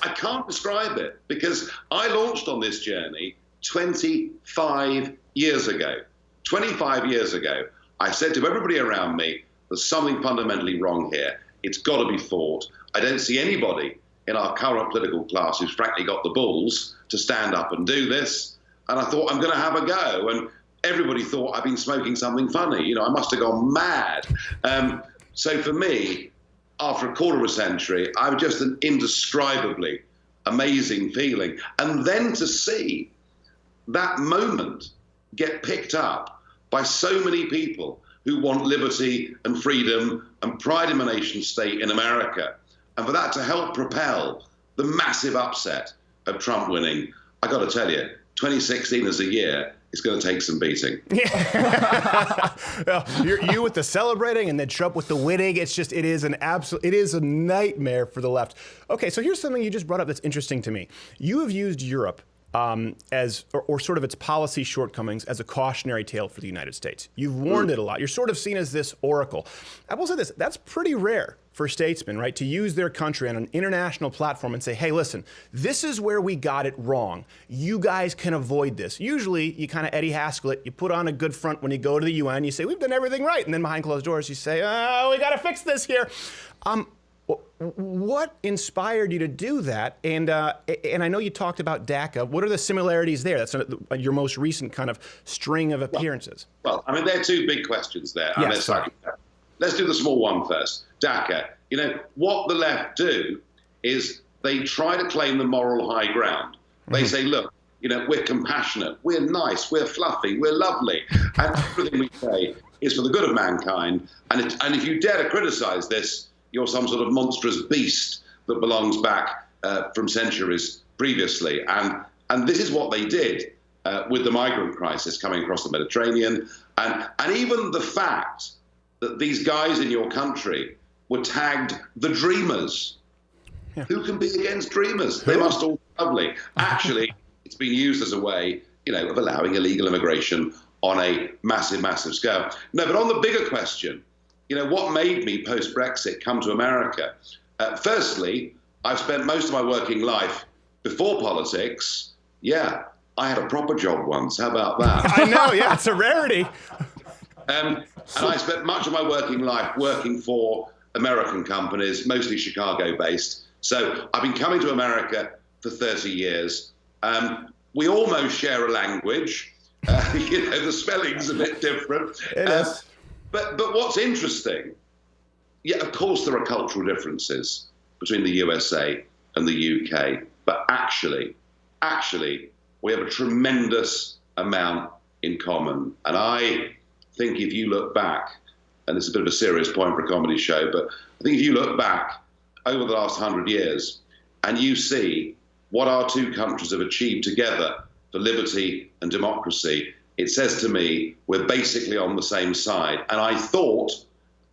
[SPEAKER 12] I can't describe it because I launched on this journey 25 years ago. 25 years ago, I said to everybody around me, there's something fundamentally wrong here. It's got to be fought. I don't see anybody in our current political class who's frankly got the balls to stand up and do this. And I thought, I'm going to have a go. And everybody thought I'd been smoking something funny. I must have gone mad. So for me, after a quarter of a century, I was just an indescribably amazing feeling. And then to see that moment get picked up by so many people who want liberty and freedom and pride in a nation state in America. And for that to help propel the massive upset of Trump winning, I got to tell you, 2016 as a year is going to take some beating.
[SPEAKER 1] Well, you with the celebrating and then Trump with the winning. It is a nightmare for the left. Okay, so here's something you just brought up that's interesting to me. You have used Europe or sort of its policy shortcomings as a cautionary tale for the United States. You've warned it a lot. You're sort of seen as this oracle. I will say this, that's pretty rare for statesmen, right, to use their country on an international platform and say, hey, listen, this is where we got it wrong. You guys can avoid this. Usually, you kind of Eddie Haskell it. You put on a good front when you go to the UN. You say, we've done everything right. And then behind closed doors, you say, oh, we got to fix this here. What inspired you to do that? And I know you talked about DACA. What are the similarities there? That's your most recent kind of string of appearances.
[SPEAKER 12] Well, there are two big questions there.
[SPEAKER 1] Yes,
[SPEAKER 12] Let's do the small one first. DACA. What the left do is they try to claim the moral high ground. They say, look, we're compassionate, we're nice, we're fluffy, we're lovely. And everything we say is for the good of mankind. And if you dare to criticize this, you're some sort of monstrous beast that belongs back from centuries previously. And this is what they did with the migrant crisis coming across the Mediterranean. And even the fact that these guys in your country were tagged the dreamers. Yeah. Who can be against dreamers? They must all be lovely. Actually, it's been used as a way, of allowing illegal immigration on a massive, massive scale. No, but on the bigger question, what made me post-Brexit come to America? Firstly, I've spent most of my working life before politics. Yeah, I had a proper job once. How about that?
[SPEAKER 1] I know, yeah, it's a rarity.
[SPEAKER 12] And I spent much of my working life working for American companies, mostly Chicago-based. So I've been coming to America for 30 years. We almost share a language. The spelling's a bit different.
[SPEAKER 1] It is.
[SPEAKER 12] But what's interesting, of course there are cultural differences between the USA and the UK, but actually, we have a tremendous amount in common. And I think if you look back, and it's a bit of a serious point for a comedy show, but I think if you look back over the last 100 years and you see what our two countries have achieved together for liberty and democracy, it says to me we're basically on the same side. And I thought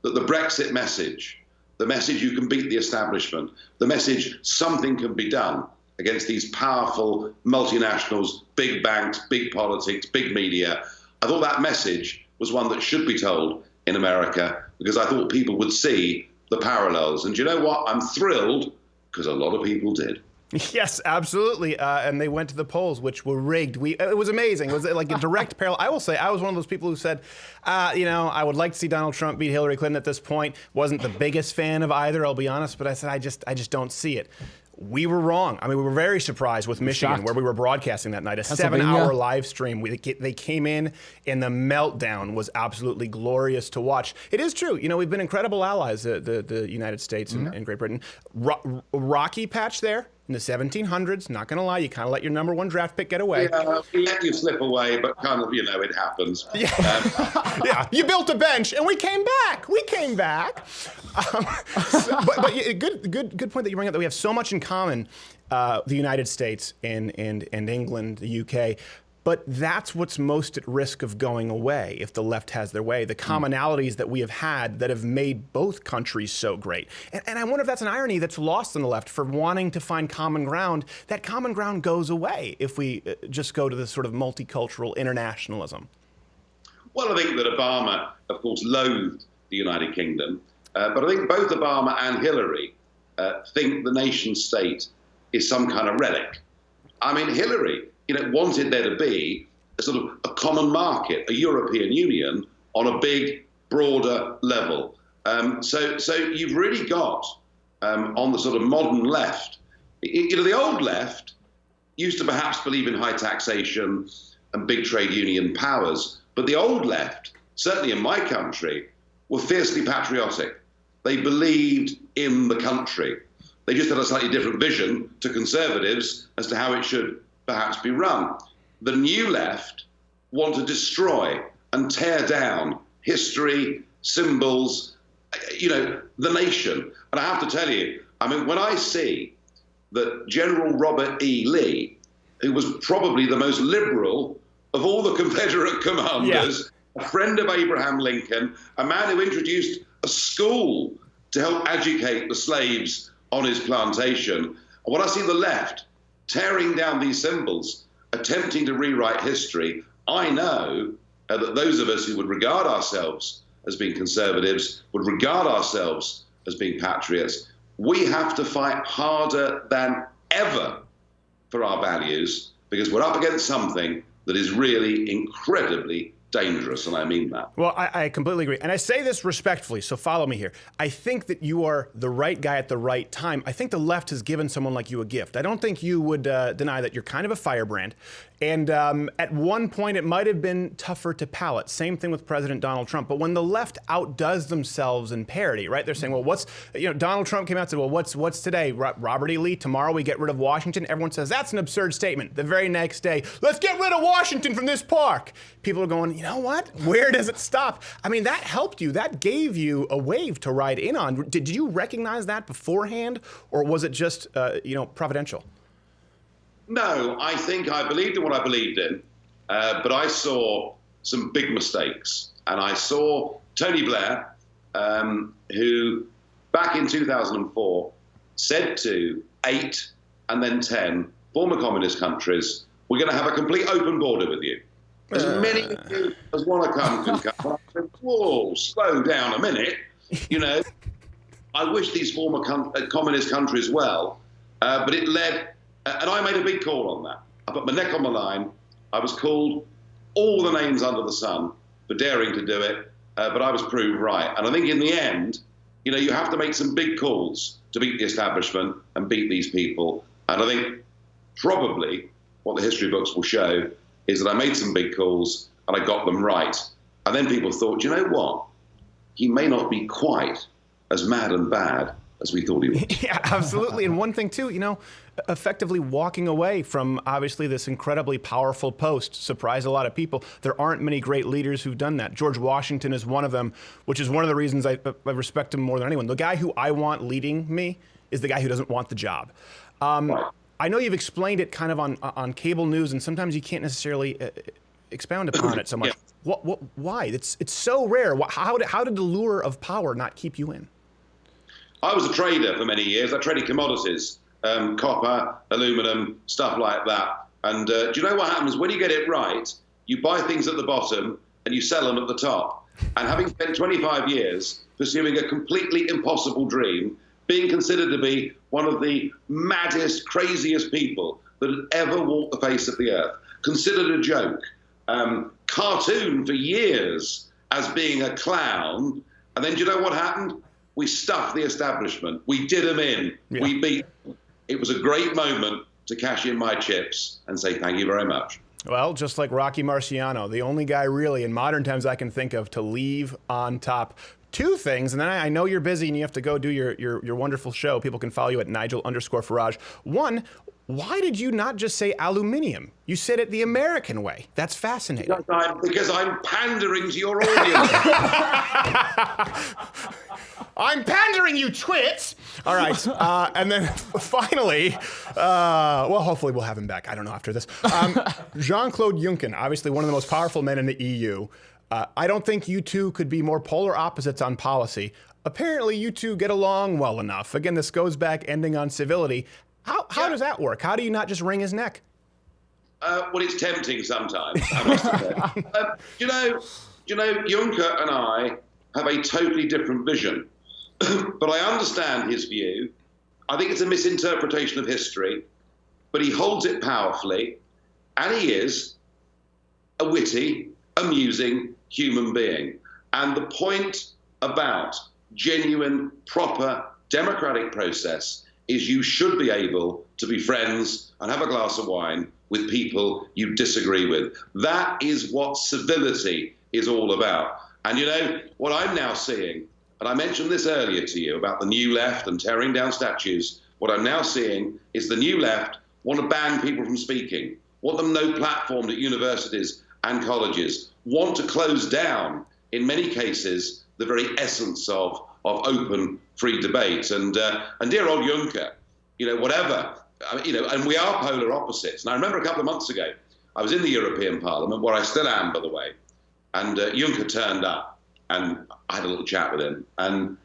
[SPEAKER 12] that the Brexit message, the message you can beat the establishment, the message something can be done against these powerful multinationals, big banks, big politics, big media, I thought that message was one that should be told in America because I thought people would see the parallels. And do you know what? I'm thrilled because a lot of people did.
[SPEAKER 1] Yes, absolutely. And they went to the polls, which were rigged. It was amazing. It was like a direct parallel. I will say, I was one of those people who said, I would like to see Donald Trump beat Hillary Clinton at this point. Wasn't the biggest fan of either, I'll be honest, but I said, I just don't see it. We were wrong. I mean, we were very surprised with Michigan, where we were broadcasting that night, a 7-hour live stream. They came in, and the meltdown was absolutely glorious to watch. It is true. We've been incredible allies, the United States and Great Britain. Rocky patch there in the 1700s. Not going to lie, you kind of let your number one draft pick get away.
[SPEAKER 12] Yeah, we let you slip away, but kind of, it happens.
[SPEAKER 1] Yeah, you built a bench, and we came back. But good point that you bring up, that we have so much in common, the United States and England, the UK. But that's what's most at risk of going away if the left has their way, the commonalities that we have had that have made both countries so great. And I wonder if that's an irony that's lost on the left for wanting to find common ground. That common ground goes away if we just go to this sort of multicultural internationalism.
[SPEAKER 12] Well, I think that Obama, of course, loathed the United Kingdom. But I think both Obama and Hillary think the nation state is some kind of relic. I mean, Hillary, wanted there to be a sort of a common market, a European Union on a big, broader level. So you've really got, on the sort of modern left, the old left used to perhaps believe in high taxation and big trade union powers, but the old left, certainly in my country, were fiercely patriotic. They believed in the country. They just had a slightly different vision to conservatives as to how it should perhaps be run. The new left want to destroy and tear down history, symbols, the nation. And I have to tell you, I mean, when I see that General Robert E. Lee, who was probably the most liberal of all the Confederate commanders, a friend of Abraham Lincoln, a man who introduced a school to help educate the slaves on his plantation. And when I see the left tearing down these symbols, attempting to rewrite history, I know that those of us who would regard ourselves as being conservatives, would regard ourselves as being patriots, we have to fight harder than ever for our values, because we're up against something that is really incredibly dangerous, and I mean that.
[SPEAKER 1] Well, I completely agree. And I say this respectfully, so follow me here. I think that you are the right guy at the right time. I think the left has given someone like you a gift. I don't think you would deny that you're kind of a firebrand. And at one point, it might have been tougher to palate. Same thing with President Donald Trump. But when the left outdoes themselves in parody, right? They're saying, well, Donald Trump came out and said, well, what's today? Robert E. Lee, tomorrow we get rid of Washington. Everyone says, that's an absurd statement. The very next day, let's get rid of Washington from this park. People are going, you know what? Where does it stop? I mean, that helped you. That gave you a wave to ride in on. Did you recognize that beforehand, or was it just, providential?
[SPEAKER 12] No, I think I believed in what I believed in, but I saw some big mistakes. And I saw Tony Blair, who back in 2004 said to 8 and then 10 former communist countries, we're going to have a complete open border with you. As many of you as want to come can come. I said, whoa, slow down a minute. I wish these former communist countries well, but it led, and I made a big call on that. I put my neck on the line. I was called all the names under the sun for daring to do it, but I was proved right. And I think in the end, you have to make some big calls to beat the establishment and beat these people. And I think probably what the history books will show is that I made some big calls and I got them right. And then people thought, you know what? He may not be quite as mad and bad as we thought he was.
[SPEAKER 1] Yeah, absolutely. And one thing too, effectively walking away from obviously this incredibly powerful post surprised a lot of people. There aren't many great leaders who've done that. George Washington is one of them, which is one of the reasons I respect him more than anyone. The guy who I want leading me is the guy who doesn't want the job. Right. I know you've explained it kind of on cable news, and sometimes you can't necessarily expound upon it so much. Yeah. Why? It's so rare. How did the lure of power not keep you in?
[SPEAKER 12] I was a trader for many years. I traded commodities, copper, aluminum, stuff like that. And do you know what happens? When you get it right, you buy things at the bottom and you sell them at the top. And having spent 25 years pursuing a completely impossible dream, being considered to be one of the maddest, craziest people that had ever walked the face of the earth, considered a joke, cartoon for years as being a clown, and then do you know what happened? We stuffed the establishment. We did them in. Yeah. We beat them. It was a great moment to cash in my chips and say thank you very much.
[SPEAKER 1] Well, just like Rocky Marciano, the only guy really in modern times I can think of to leave on top. Two things, and then I know you're busy and you have to go do your wonderful show. People can follow you at Nigel_Farage. One, why did you not just say aluminium? You said it the American way. That's fascinating.
[SPEAKER 12] Because I'm pandering to your audience.
[SPEAKER 1] I'm pandering, you twits! All right, and then finally, well, hopefully we'll have him back. I don't know after this. Jean-Claude Juncker, obviously one of the most powerful men in the EU. I don't think you two could be more polar opposites on policy. Apparently, you two get along well enough. Again, this goes back ending on civility. How does that work? How do you not just wring his neck?
[SPEAKER 12] Well, it's tempting sometimes, I must admit. You know, Juncker and I have a totally different vision. But I understand his view. I think it's a misinterpretation of history, but he holds it powerfully, and he is a witty, amusing human being. And the point about genuine, proper, democratic process is you should be able to be friends and have a glass of wine with people you disagree with. That is what civility is all about. And you know, what I'm now seeing, and I mentioned this earlier to you about the new left and tearing down statues, what I'm now seeing is the new left want to ban people from speaking, want them no platform at universities and colleges, want to close down, in many cases, the very essence of open, free debate. And dear old Juncker, you know, whatever, you know, and we are polar opposites. And I remember a couple of months ago, I was in the European Parliament, where I still am, by the way, and Juncker turned up, and I had a little chat with him. And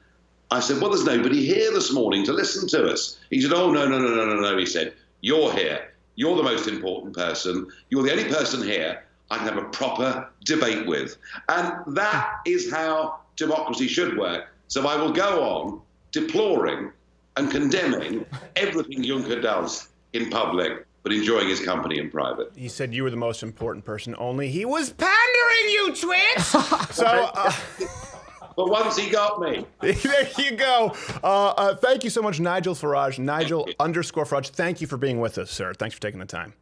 [SPEAKER 12] I said, well, there's nobody here this morning to listen to us. He said, oh, no, he said, you're here. You're the most important person. You're the only person here I can have a proper debate with. And that is how democracy should work. So I will go on deploring and condemning everything Juncker does in public, but enjoying his company in private.
[SPEAKER 1] He said you were the most important person, only he was pandering, you twits! So,
[SPEAKER 12] but once he got me.
[SPEAKER 1] There you go. Thank you so much, Nigel Farage, Nigel_Farage. Thank you for being with us, sir. Thanks for taking the time.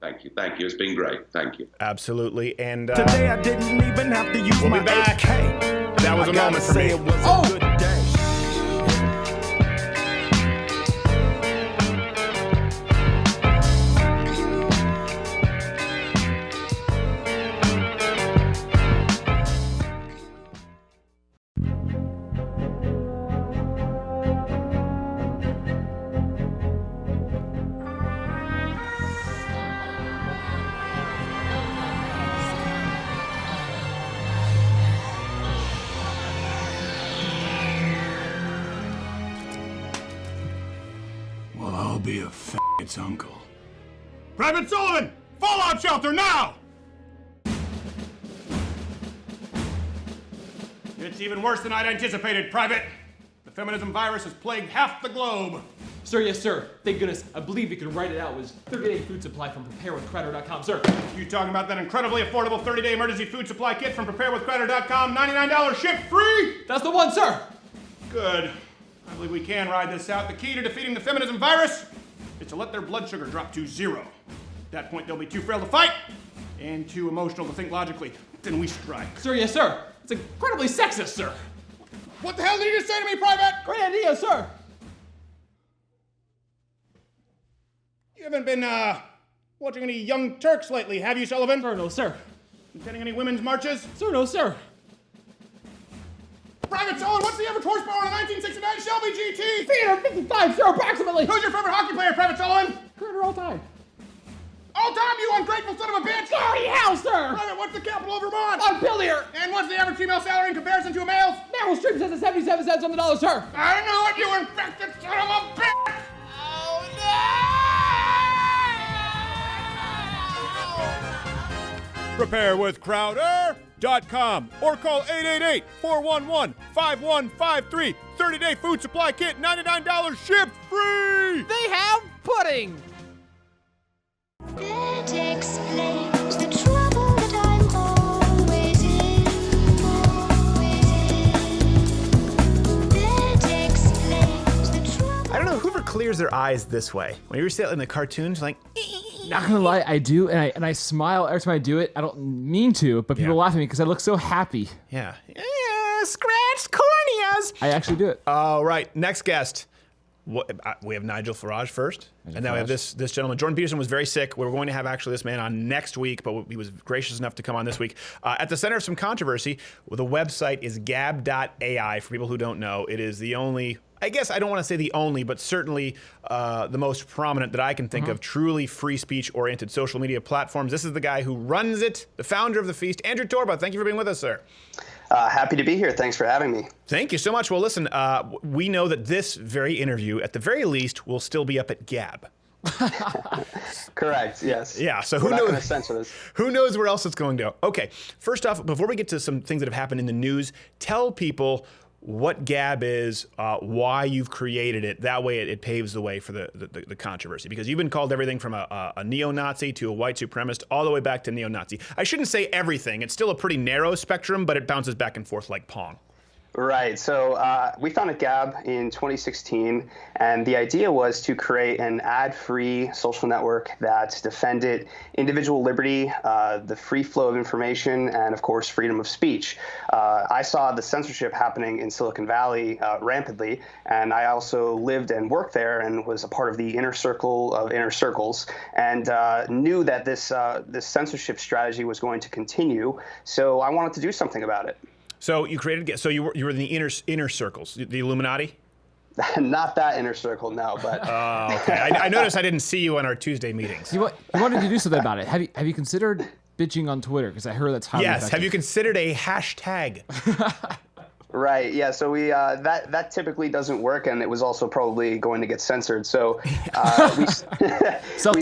[SPEAKER 12] Thank you. It's been great. Thank you.
[SPEAKER 1] Absolutely. And
[SPEAKER 2] today I didn't even have to use my back.
[SPEAKER 1] That was a moment for me.
[SPEAKER 2] It was a good day.
[SPEAKER 13] Be a f***ing uncle.
[SPEAKER 2] Private Sullivan! Fallout shelter now! It's even worse than I'd anticipated, Private. The feminism virus has plagued half the globe.
[SPEAKER 3] Sir, yes, sir. Thank goodness. I believe we could write it out. It was 30-day food supply from preparewithcreditor.com, sir.
[SPEAKER 2] You talking about that incredibly affordable 30-day emergency food supply kit from preparewithcreditor.com, $99 ship free?
[SPEAKER 3] That's the one, sir.
[SPEAKER 2] Good. I believe we can ride this out. The key to defeating the feminism virus is to let their blood sugar drop to 0. At that point, they'll be too frail to fight and too emotional to think logically. Then we strike.
[SPEAKER 3] Sir, yes, sir. It's incredibly sexist, sir.
[SPEAKER 2] What the hell did you just say to me, Private?
[SPEAKER 3] Great idea, sir.
[SPEAKER 2] You haven't been, watching any Young Turks lately, have you, Sullivan?
[SPEAKER 3] Sir, no, sir.
[SPEAKER 2] Attending any women's marches?
[SPEAKER 3] Sir, no, sir.
[SPEAKER 2] Private Sullivan, what's the average horsepower on a 1969 Shelby GT?
[SPEAKER 3] 355, sir, approximately.
[SPEAKER 2] Who's your favorite hockey player, Private Sullivan?
[SPEAKER 3] Critter all time.
[SPEAKER 2] All time, you ungrateful son of a bitch!
[SPEAKER 3] Sorry, hell, sir!
[SPEAKER 2] Private, what's the capital of Vermont?
[SPEAKER 3] Montpelier!
[SPEAKER 2] And what's the average female salary in comparison to a male's?
[SPEAKER 3] Meryl Streep says it's 77 cents on the dollar, sir!
[SPEAKER 2] I knew it, you infected son of a bitch!
[SPEAKER 3] Oh, no!
[SPEAKER 2] Prepare with Crowder PolitFact.com or call 888-411-5153. 30-day food supply kit, $99 shipped free.
[SPEAKER 13] They have pudding.
[SPEAKER 14] That explains the trouble that I'm always in. That explains the trouble.
[SPEAKER 1] I don't know, whoever clears their eyes this way. When you see it in the cartoons, like,
[SPEAKER 3] Not gonna lie, I do, and I smile every time I do it. I don't mean to, but people laugh at me because I look so happy.
[SPEAKER 1] yeah, scratch corneas.
[SPEAKER 3] I actually do it.
[SPEAKER 1] All right, next guest. We have Nigel Farage first, and now we have this gentleman. Jordan Peterson was very sick. We were going to have actually this man on next week, but he was gracious enough to come on this week. At the center of some controversy, the website is Gab.ai. For people who don't know, it is the only, I guess I don't want to say the only, but certainly the most prominent that I can think of truly free speech-oriented social media platforms. This is the guy who runs it, the founder of the feast, Andrew Torba. Thank you for being with us, sir.
[SPEAKER 15] Happy to be here. Thanks for having me.
[SPEAKER 1] Thank you so much. Well, listen, we know that this very interview, at the very least, will still be up at Gab.
[SPEAKER 15] Correct, yes.
[SPEAKER 1] Yeah, so
[SPEAKER 15] We're not gonna censor this.
[SPEAKER 1] Who knows where else it's going to go? Okay, first off, before we get to some things that have happened in the news, tell people what Gab is, why you've created it. That way it paves the way for the controversy. Because you've been called everything from a neo-Nazi to a white supremacist, all the way back to neo-Nazi. I shouldn't say everything. It's still a pretty narrow spectrum, but it bounces back and forth like Pong.
[SPEAKER 15] Right. So we founded Gab in 2016, and the idea was to create an ad-free social network that defended individual liberty, the free flow of information, and, of course, freedom of speech. I saw the censorship happening in Silicon Valley rampantly, and I also lived and worked there and was a part of the inner circle of inner circles, and knew that this censorship strategy was going to continue, so I wanted to do something about it.
[SPEAKER 1] So you created, so you were in the inner circles, the Illuminati?
[SPEAKER 15] Not that inner circle, no, but.
[SPEAKER 1] Okay. I noticed I didn't see you on our Tuesday meetings.
[SPEAKER 3] You wanted to do something about it. Have you considered bitching on Twitter? Because I heard that's highly effective.
[SPEAKER 1] Have you considered a hashtag?
[SPEAKER 15] Right. Yeah. So we that typically doesn't work, and it was also probably going to get censored. So we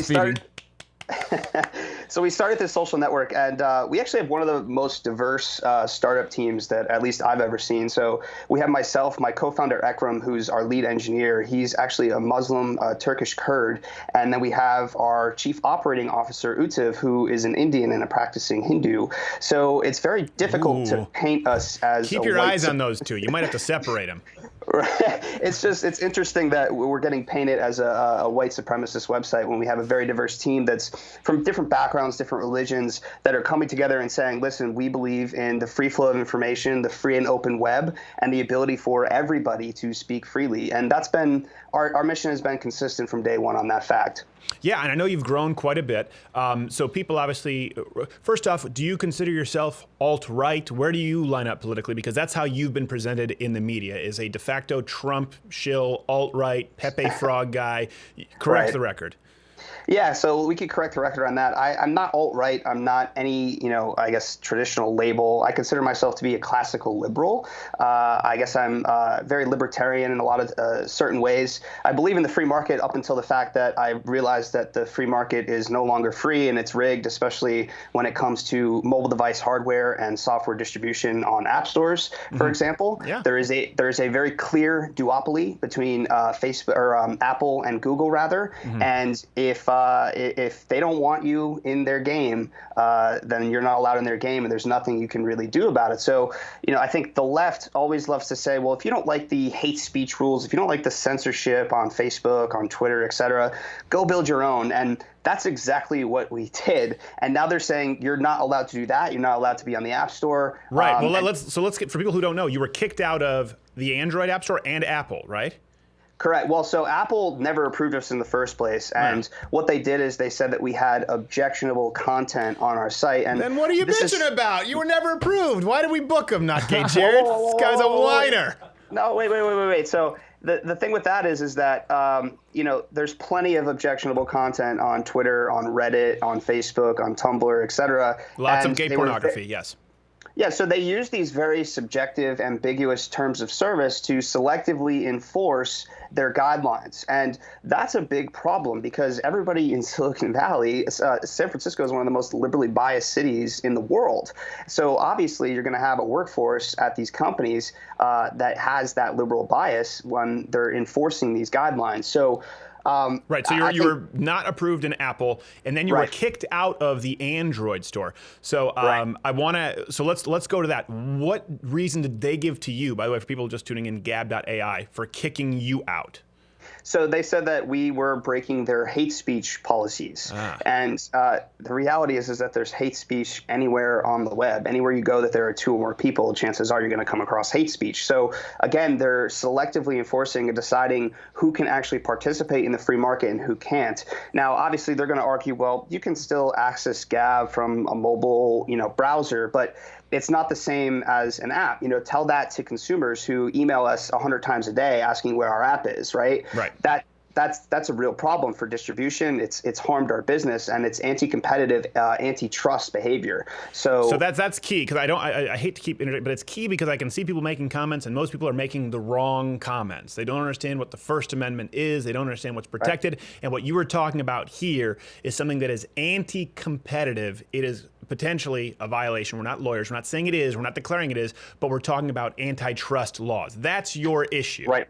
[SPEAKER 15] started. So we started this social network, and we actually have one of the most diverse startup teams that at least I've ever seen. So we have myself, my co-founder Ekram, who's our lead engineer. He's actually a Muslim Turkish Kurd. And then we have our chief operating officer, Utev, who is an Indian and a practicing Hindu. So it's very difficult to paint us as
[SPEAKER 1] Keep your eyes on those two. You might have to separate them.
[SPEAKER 15] It's interesting that we're getting painted as a white supremacist website when we have a very diverse team that's from different backgrounds, different religions, that are coming together and saying, listen, we believe in the free flow of information, the free and open web, and the ability for everybody to speak freely. And that's been our mission has been consistent from day one on that fact.
[SPEAKER 1] Yeah, and I know you've grown quite a bit. So people obviously, first off, do you consider yourself alt-right? Where do you line up politically? Because that's how you've been presented in the media, is a de facto Trump shill, alt-right, Pepe Frog guy. Correct the record.
[SPEAKER 15] Yeah, so we could correct the record on that. I'm not alt-right. I'm not any, I guess, traditional label. I consider myself to be a classical liberal. I guess I'm very libertarian in a lot of certain ways. I believe in the free market up until the fact that I realized that the free market is no longer free and it's rigged, especially when it comes to mobile device hardware and software distribution on app stores, for example. Yeah. There is a very clear duopoly between Facebook or Apple and Google, rather. And if they don't want you in their game, then you're not allowed in their game, and there's nothing you can really do about it. So, I think the left always loves to say, well, if you don't like the hate speech rules, if you don't like the censorship on Facebook, on Twitter, et cetera, go build your own. And that's exactly what we did. And now they're saying you're not allowed to do that. You're not allowed to be on the App Store.
[SPEAKER 1] Right. Well, let's get, for people who don't know, you were kicked out of the Android App Store and Apple, right?
[SPEAKER 15] Correct. Well, so Apple never approved us in the first place, and what they did is they said that we had objectionable content on our site. And
[SPEAKER 1] then what are you bitching about? You were never approved. Why did we book him, not gay Jared? This guy's a whiner.
[SPEAKER 15] No, wait. So the thing with that is that there's plenty of objectionable content on Twitter, on Reddit, on Facebook, on Tumblr, et cetera.
[SPEAKER 1] Lots of gay pornography, yes.
[SPEAKER 15] Yeah, so they use these very subjective, ambiguous terms of service to selectively enforce their guidelines. And that's a big problem because everybody in Silicon Valley, San Francisco is one of the most liberally biased cities in the world. So obviously you're going to have a workforce at these companies that has that liberal bias when they're enforcing these guidelines. So
[SPEAKER 1] right. So you were not approved in Apple, and then you were kicked out of the Android store. So let's go to that. What reason did they give to you, by the way, for people just tuning in, Gab.ai, for kicking you out?
[SPEAKER 15] So they said that we were breaking their hate speech policies. And the reality is that there's hate speech anywhere on the web. Anywhere you go that there are two or more people, chances are you're going to come across hate speech. So again, they're selectively enforcing and deciding who can actually participate in the free market and who can't. Now, obviously, they're going to argue, well, you can still access Gab from a mobile, browser, but it's not the same as an app. Tell that to consumers who email us 100 times a day asking where our app is, right?
[SPEAKER 1] Right.
[SPEAKER 15] That's a real problem for distribution. It's harmed our business, and it's anti-competitive, antitrust behavior. So
[SPEAKER 1] that's key, because I hate to keep interjecting, but it's key because I can see people making comments, and most people are making the wrong comments. They don't understand what the First Amendment is. They don't understand what's protected. Right. And what you were talking about here is something that is anti-competitive. It is potentially a violation. We're not lawyers. We're not saying it is. We're not declaring it is. But we're talking about antitrust laws. That's your issue.
[SPEAKER 15] Right.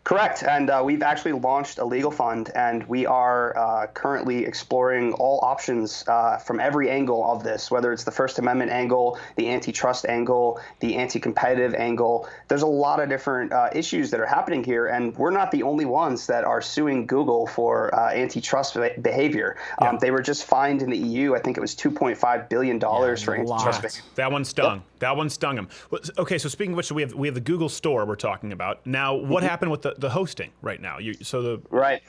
[SPEAKER 15] Correct. And we've actually launched a legal fund, and we are currently exploring all options from every angle of this, whether it's the First Amendment angle, the antitrust angle, the anti-competitive angle. There's a lot of different issues that are happening here, and we're not the only ones that are suing Google for antitrust behavior.
[SPEAKER 1] Yeah.
[SPEAKER 15] They were just fined in the EU. I think it was $2.5 billion for antitrust behavior.
[SPEAKER 1] That one stung.
[SPEAKER 15] Yep.
[SPEAKER 1] That one stung them. Okay, so speaking of which, we have the Google store we're talking about. Now, what happened with the hosting right now?
[SPEAKER 15] Right.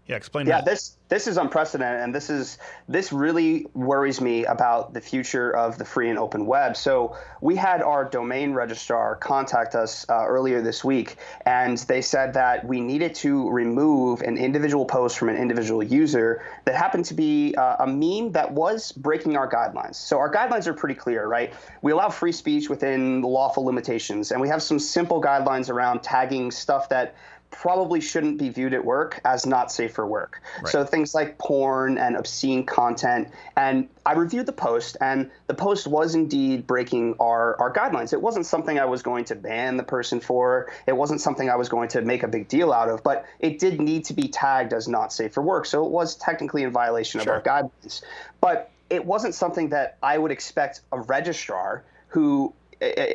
[SPEAKER 1] Yeah, explain
[SPEAKER 15] that.
[SPEAKER 1] Yeah,
[SPEAKER 15] this is unprecedented, and this really worries me about the future of the free and open web. So we had our domain registrar contact us earlier this week, and they said that we needed to remove an individual post from an individual user that happened to be a meme that was breaking our guidelines. So our guidelines are pretty clear, right? We allow free speech within the lawful limitations, and we have some simple guidelines around tagging stuff that probably shouldn't be viewed at work as not safe for work. Right. So things like porn and obscene content. And I reviewed the post, and the post was indeed breaking our guidelines. It wasn't something I was going to ban the person for. It wasn't something I was going to make a big deal out of, but it did need to be tagged as not safe for work. So it was technically in violation of our guidelines. But it wasn't something that I would expect a registrar who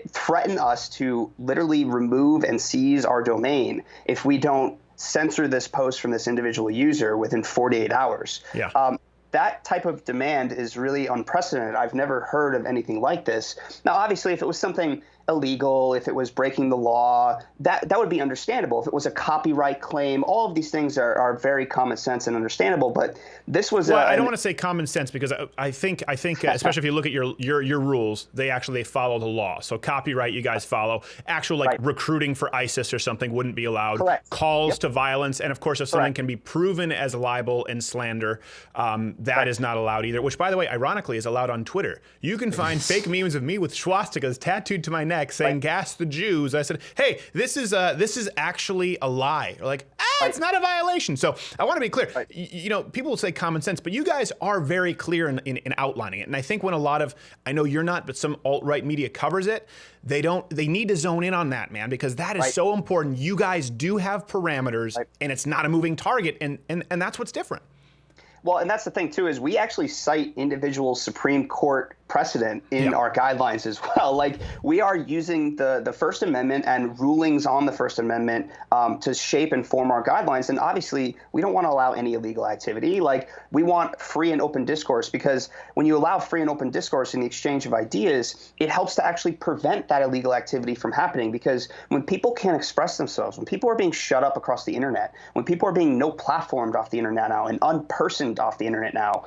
[SPEAKER 15] threaten us to literally remove and seize our domain if we don't censor this post from this individual user within 48 hours.
[SPEAKER 1] Yeah.
[SPEAKER 15] That type of demand is really unprecedented. I've never heard of anything like this. Now, obviously, if it was something illegal, if it was breaking the law, that would be understandable. If it was a copyright claim, all of these things are very common sense and understandable. But this was
[SPEAKER 1] I don't want to say common sense, because I think especially if you look at your rules, they follow the law. So copyright, you guys follow. Actual recruiting for ISIS or something wouldn't be allowed.
[SPEAKER 15] Correct.
[SPEAKER 1] Calls to violence, and of course, if something can be proven as libel and slander, that is not allowed either. Which, by the way, ironically, is allowed on Twitter. You can find fake memes of me with swastikas tattooed to my neck saying "gas the Jews." I said, "Hey, this is actually a lie." Or like, it's not a violation. So I want to be clear. People will say common sense, but you guys are very clear in outlining it. And I think when I know you're not, but some alt-right media covers it, they need to zone in on that, man, because that is so important. You guys do have parameters, and it's not a moving target, and that's what's different.
[SPEAKER 15] Well, and that's the thing, too, is we actually cite individual Supreme Court precedent in our guidelines as well. Like, we are using the First Amendment and rulings on the First Amendment to shape and form our guidelines. And obviously, we don't want to allow any illegal activity. Like, we want free and open discourse, because when you allow free and open discourse in the exchange of ideas, it helps to actually prevent that illegal activity from happening. Because when people can't express themselves, when people are being shut up across the internet, when people are being no platformed off the internet now and unpersoned off the internet now,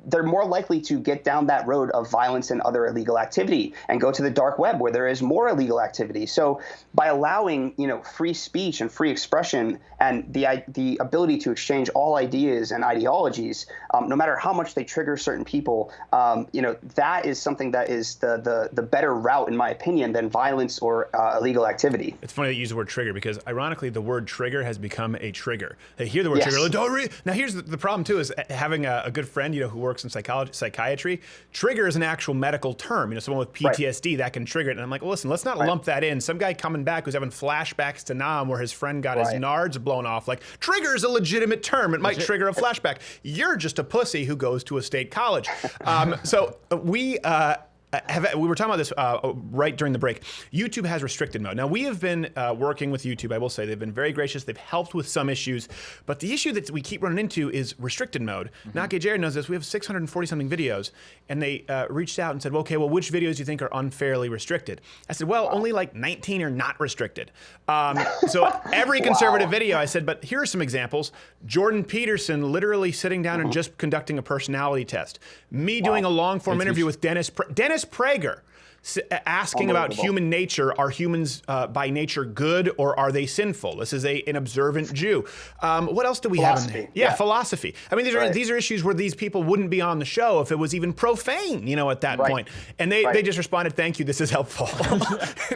[SPEAKER 15] they're more likely to get down that road of violence and other illegal activity and go to the dark web where there is more illegal activity. So by allowing, free speech and free expression and the ability to exchange all ideas and ideologies, no matter how much they trigger certain people, that is something that is the better route, in my opinion, than violence or illegal activity.
[SPEAKER 1] It's funny that you use the word trigger because, ironically, the word trigger has become a trigger. They hear the word trigger, like, don't read. Now, here's the problem, too, is having a good friend, who works in psychiatry. Trigger is an actual medical term. Someone with PTSD, that can trigger it. And I'm like, well, listen, let's not lump that in. Some guy coming back who's having flashbacks to Nam where his friend got his nards blown off. Like, trigger is a legitimate term. It might trigger a flashback. You're just a pussy who goes to a state college. So we were talking about this right during the break. YouTube has restricted mode. Now, we have been working with YouTube. I will say they've been very gracious. They've helped with some issues. But the issue that we keep running into is restricted mode. Not Gay Jared knows this. We have 640-something videos. And they reached out and said, well, okay, well, which videos do you think are unfairly restricted? I said, well, only like 19 are not restricted. So every conservative video, I said, but here are some examples. Jordan Peterson literally sitting down and just conducting a personality test. Me doing a long-form interview with Dennis Prager, asking about human nature. Are humans by nature good or are they sinful? This is an observant Jew. What else do we have in there? Yeah, philosophy. I mean, these are issues where these people wouldn't be on the show if it was even profane, at that point. And they just responded, thank you, this is helpful.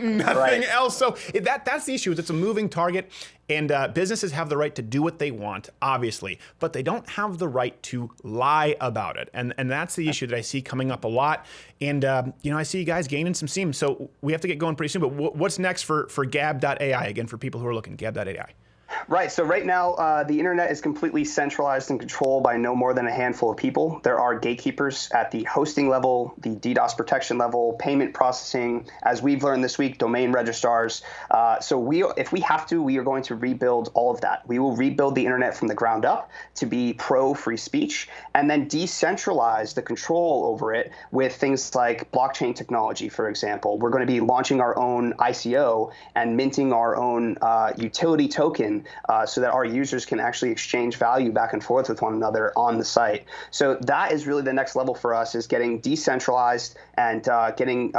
[SPEAKER 1] Nothing else. So that's the issue. It's a moving target. And businesses have the right to do what they want, obviously, but they don't have the right to lie about it. And that's the issue that I see coming up a lot. And, I see you guys gaining some steam. So we have to get going pretty soon. But what's next for Gab.ai, again, for people who are looking, Gab.ai?
[SPEAKER 15] Right. So right now, the internet is completely centralized and controlled by no more than a handful of people. There are gatekeepers at the hosting level, the DDoS protection level, payment processing, as we've learned this week, domain registrars. So if we have to, we are going to rebuild all of that. We will rebuild the internet from the ground up to be pro-free speech and then decentralize the control over it with things like blockchain technology, for example. We're going to be launching our own ICO and minting our own utility token so that our users can actually exchange value back and forth with one another on the site. So that is really the next level for us, is getting decentralized and getting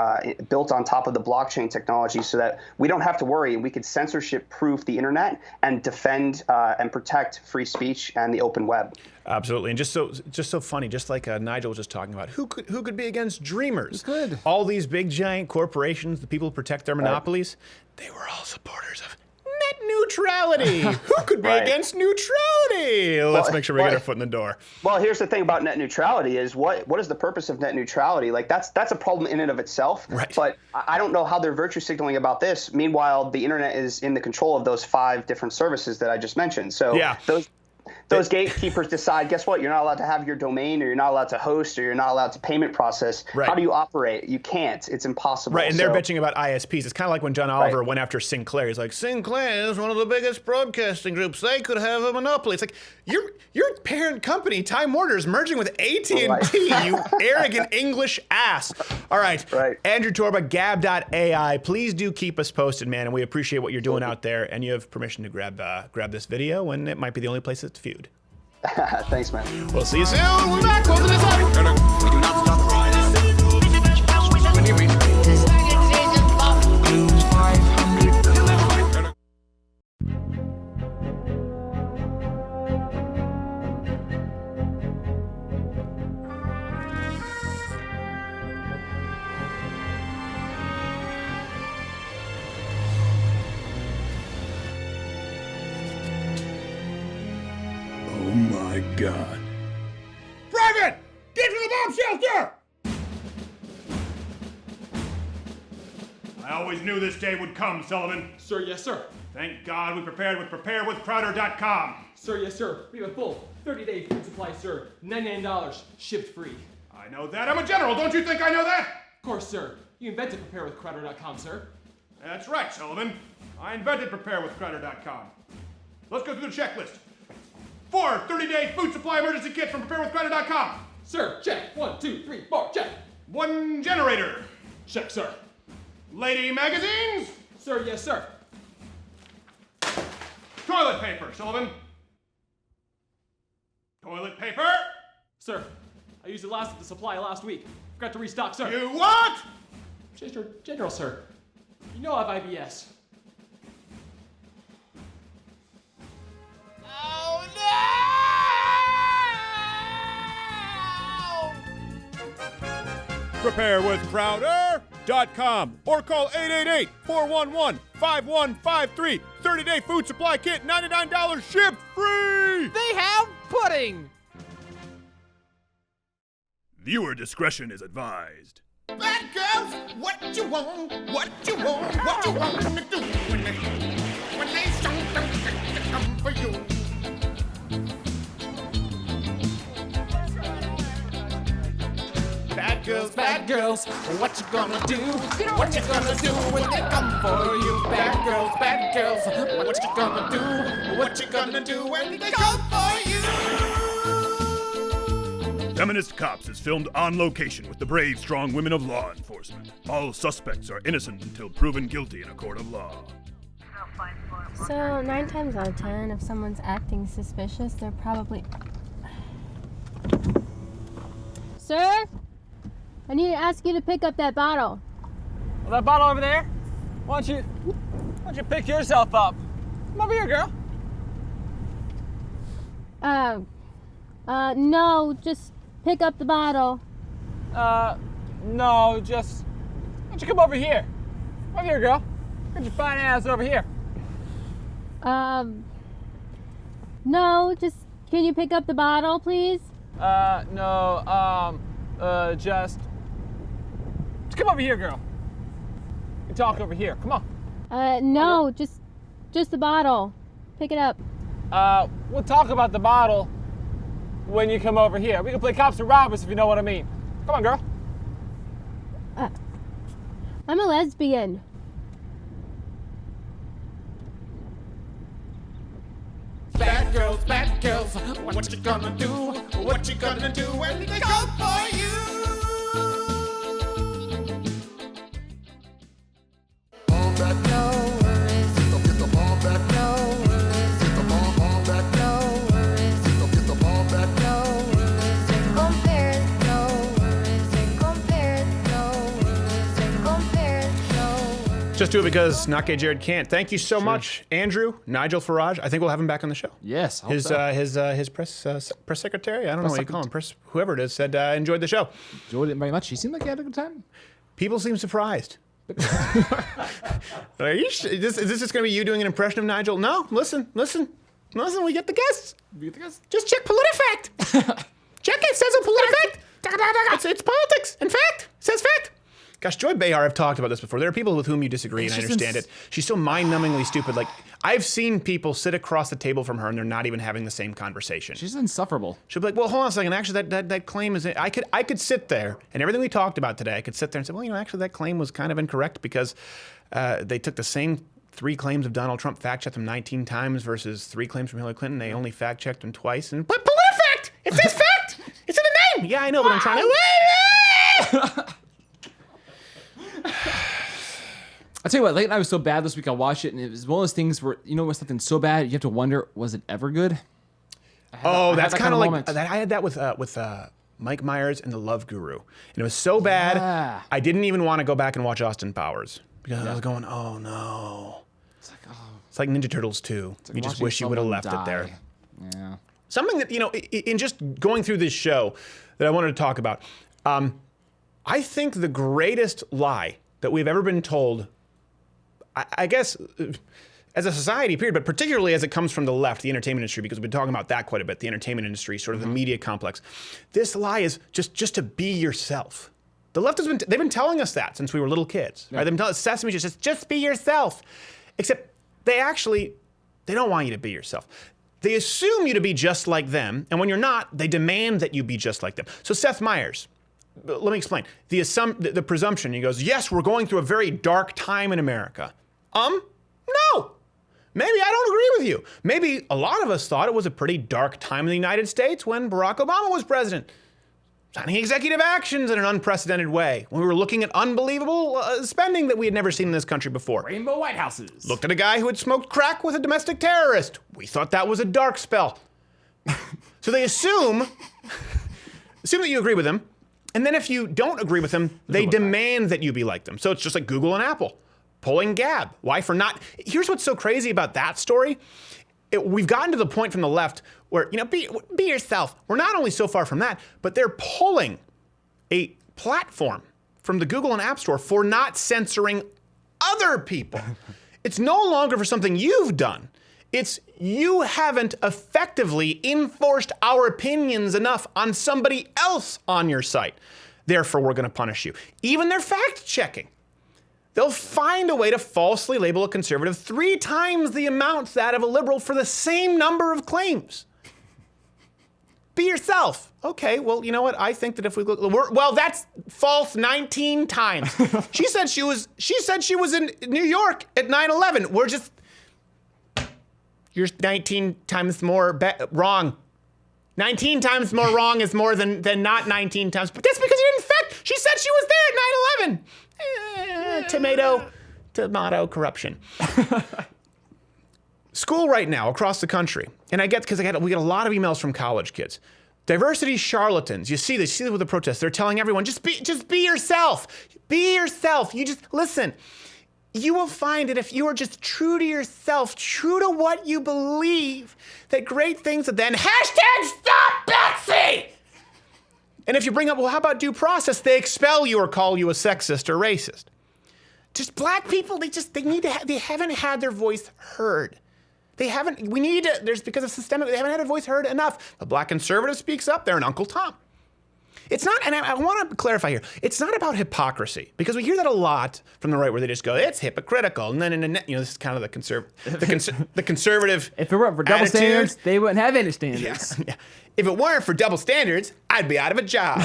[SPEAKER 15] built on top of the blockchain technology so that we don't have to worry. We could censorship-proof the internet and defend and protect free speech and the open web.
[SPEAKER 1] Absolutely, and just so funny, just like Nigel was just talking about, who could be against dreamers?
[SPEAKER 3] Who could?
[SPEAKER 1] All these big giant corporations, the people who protect their monopolies, they were all supporters of net neutrality. Who could be against neutrality? Let's make sure we get our foot in the door.
[SPEAKER 15] Well, here's the thing about net neutrality is what is the purpose of net neutrality? Like that's a problem in and of itself.
[SPEAKER 1] Right.
[SPEAKER 15] But I don't know how they're virtue signaling about this. Meanwhile, the internet is in the control of those 5 different services that I just mentioned. So those gatekeepers decide, guess what? You're not allowed to have your domain, or you're not allowed to host, or you're not allowed to payment process.
[SPEAKER 1] Right.
[SPEAKER 15] How do you operate? You can't. It's impossible.
[SPEAKER 1] Right, and they're bitching about ISPs. It's kind of like when John Oliver went after Sinclair. He's like, Sinclair is one of the biggest broadcasting groups. They could have a monopoly. It's like, your parent company, Time Warner, is merging with AT&T, you arrogant English ass. All right. Andrew Torba, Gab.ai. Please do keep us posted, man, and we appreciate what you're doing out there. And you have permission to grab this video, and it might be the only place it's viewed.
[SPEAKER 15] Thanks, man.
[SPEAKER 1] We'll see you soon. We're back. Closing this up.
[SPEAKER 2] Oh my God. Private! Get to the bomb shelter! I always knew this day would come, Sullivan.
[SPEAKER 13] Sir, yes, sir.
[SPEAKER 2] Thank God we prepared with preparewithcrowder.com.
[SPEAKER 13] Sir, yes, sir. We have a full 30-day food supply, sir. $99, shipped free.
[SPEAKER 2] I know that. I'm a general. Don't you think I know that?
[SPEAKER 13] Of course, sir. You invented preparewithcrowder.com, sir.
[SPEAKER 2] That's right, Sullivan. I invented preparewithcrowder.com. Let's go through the checklist. 4 30-day food supply emergency kits from preparewithcrowder.com.
[SPEAKER 13] Sir, check. 1, 2, 3, 4, check.
[SPEAKER 2] 1 generator.
[SPEAKER 13] Check, sir.
[SPEAKER 2] Lady magazines.
[SPEAKER 13] Sir, yes, sir.
[SPEAKER 2] Toilet paper, Sullivan. Toilet paper.
[SPEAKER 13] Sir, I I used the last of the supply last week. Forgot to restock, sir.
[SPEAKER 2] You what?
[SPEAKER 13] General, sir. You know I have IBS.
[SPEAKER 14] Oh no!
[SPEAKER 9] Prepare with Crowder.com or call 888-411-5153. 30-day food supply kit, $99 shipped free.
[SPEAKER 13] They have pudding.
[SPEAKER 9] Viewer discretion is advised.
[SPEAKER 14] Bad girls, what you want, what you want, what you want them to do when they show them to come for you.
[SPEAKER 13] Bad girls, what you gonna do? What you gonna do when they come for you? Bad girls, what you gonna do? What you gonna do when they come for you?
[SPEAKER 9] Feminist Cops is filmed on location with the brave, strong women of law enforcement. All suspects are innocent until proven guilty in a court of law.
[SPEAKER 16] So 9 times out of 10, if someone's acting suspicious, they're probably... Sir? I need to ask you to pick up that bottle.
[SPEAKER 13] Well, that bottle over there? Why don't you pick yourself up? Come over here, girl.
[SPEAKER 16] No, just pick up the bottle.
[SPEAKER 13] No, just... Why don't you come over here? Over here, girl. Get your fine ass over here.
[SPEAKER 16] No, just... Can you pick up the bottle, please?
[SPEAKER 13] Just come over here, girl. We talk over here. Come on.
[SPEAKER 16] No, just the bottle. Pick it up.
[SPEAKER 13] We'll talk about the bottle when you come over here. We can play cops and robbers if you know what I mean. Come on, girl.
[SPEAKER 16] I'm a lesbian.
[SPEAKER 14] Bad girls, what you gonna do? What you gonna do when they come for you? All back, no worries. Get the ball back, no worries. Get the ball back, no worries. Get the ball back, no worries. Compared, no worries. Compared, no worries. Compared, no worries.
[SPEAKER 1] Just do it because Not Gay Jared can't. Thank you so much, Andrew, Nigel Farage. I think we'll have him back on the show.
[SPEAKER 3] Yes, I hope
[SPEAKER 1] His
[SPEAKER 3] so.
[SPEAKER 1] his press secretary, I don't know what you call him, whoever it is, said enjoyed the show.
[SPEAKER 3] Enjoyed it very much. He seemed like he had a good time.
[SPEAKER 1] People seem surprised. Are you is this just going to be you doing an impression of Nigel? No, listen. We get the guests. Just check PolitFact. Check it. Says on PolitFact. It's politics. In fact, it says fact. Gosh, Joy Behar, I've talked about this before. There are people with whom you disagree, and I understand it. She's so mind-numbingly stupid. Like, I've seen people sit across the table from her, and they're not even having the same conversation.
[SPEAKER 3] She's insufferable.
[SPEAKER 1] She'll be like, well, hold on a second. Actually, that claim is... I could sit there, and everything we talked about today, I could sit there and say, well, actually, that claim was kind of incorrect because they took the same 3 claims of Donald Trump, fact-checked them 19 times versus 3 claims from Hillary Clinton. They only fact-checked them twice. But PolitiFact! It says fact! It's in the name! Yeah, I know, but I'm trying to...
[SPEAKER 3] I'll tell you what, Late Night was so bad this week, I watched it, and it was one of those things where, when something so bad, you have to wonder, was it ever good?
[SPEAKER 1] That's kind of like, I had that with Mike Myers and the Love Guru. And it was so bad, I didn't even want to go back and watch Austin Powers. Because I was going, oh no. It's like Ninja Turtles 2.
[SPEAKER 3] Like
[SPEAKER 1] you just wish you would have left it there.
[SPEAKER 3] Yeah.
[SPEAKER 1] Something that, in just going through this show that I wanted to talk about, I think the greatest lie that we've ever been told, I guess, as a society, period, but particularly as it comes from the left, the entertainment industry, because we've been talking about that quite a bit, the entertainment industry, sort of the media complex. This lie is just to be yourself. The left they've been telling us that since we were little kids. Right? They've been telling us, Sesame Street, just be yourself. Except they don't want you to be yourself. They assume you to be just like them, and when you're not, they demand that you be just like them. So Seth Meyers, let me explain. The presumption, he goes, yes, we're going through a very dark time in America. No. Maybe I don't agree with you. Maybe a lot of us thought it was a pretty dark time in the United States when Barack Obama was president. Signing executive actions in an unprecedented way. When we were looking at unbelievable spending that we had never seen in this country before.
[SPEAKER 3] Rainbow White Houses.
[SPEAKER 1] Looked at a guy who had smoked crack with a domestic terrorist. We thought that was a dark spell. So they assume Assume that you agree with them. And then if you don't agree with them, they demand that you be like them. So it's just like Google and Apple pulling Gab. Why for not? Here's what's so crazy about that story. We've gotten to the point from the left where, be yourself. We're not only so far from that, but they're pulling a platform from the Google and App Store for not censoring other people. It's no longer for something you've done. It's you haven't effectively enforced our opinions enough on somebody else on your site. Therefore, we're going to punish you. Even their fact checking. They'll find a way to falsely label a conservative 3 times the amount that of a liberal for the same number of claims. Be yourself. Okay, well, you know what? I think that if we look, well, that's false 19 times. She said she was in New York at 9/11. We're just, you're 19 times more wrong. 19 times more wrong is more than not 19 times. But that's because you didn't fact. She said she was there at 9/11. Tomato corruption. School right now across the country, and I get because we get a lot of emails from college kids. Diversity charlatans. You see this with the protests. They're telling everyone just be yourself. Be yourself. You just listen. You will find that if you are just true to yourself, true to what you believe, that great things will then #stop Betsy. And if you bring up, well, how about due process? They expel you or call you a sexist or racist. Just black people, they haven't had their voice heard. They haven't, because of systemic, they haven't had their voice heard enough. The black conservative speaks up, they're an Uncle Tom. It's not, and I want to clarify here, it's not about hypocrisy, because we hear that a lot from the right where they just go, it's hypocritical, and then, this is kind of the conservative
[SPEAKER 3] If it weren't for double standards, they wouldn't have any standards.
[SPEAKER 1] Yeah. If it weren't for double standards, I'd be out of a job.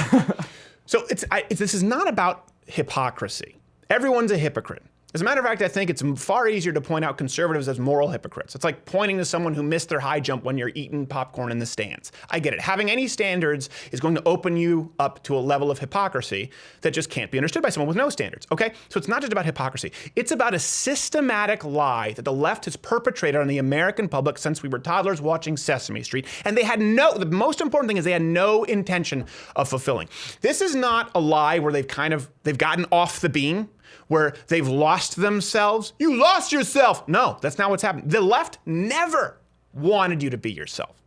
[SPEAKER 1] So this is not about hypocrisy. Everyone's a hypocrite. As a matter of fact, I think it's far easier to point out conservatives as moral hypocrites. It's like pointing to someone who missed their high jump when you're eating popcorn in the stands. I get it. Having any standards is going to open you up to a level of hypocrisy that just can't be understood by someone with no standards, okay? So it's not just about hypocrisy. It's about a systematic lie that the left has perpetrated on the American public since we were toddlers watching Sesame Street. And the most important thing is they had no intention of fulfilling. This is not a lie where they've gotten off the beam, where they've lost themselves. You lost yourself. No, that's not what's happened. The left never wanted you to be yourself.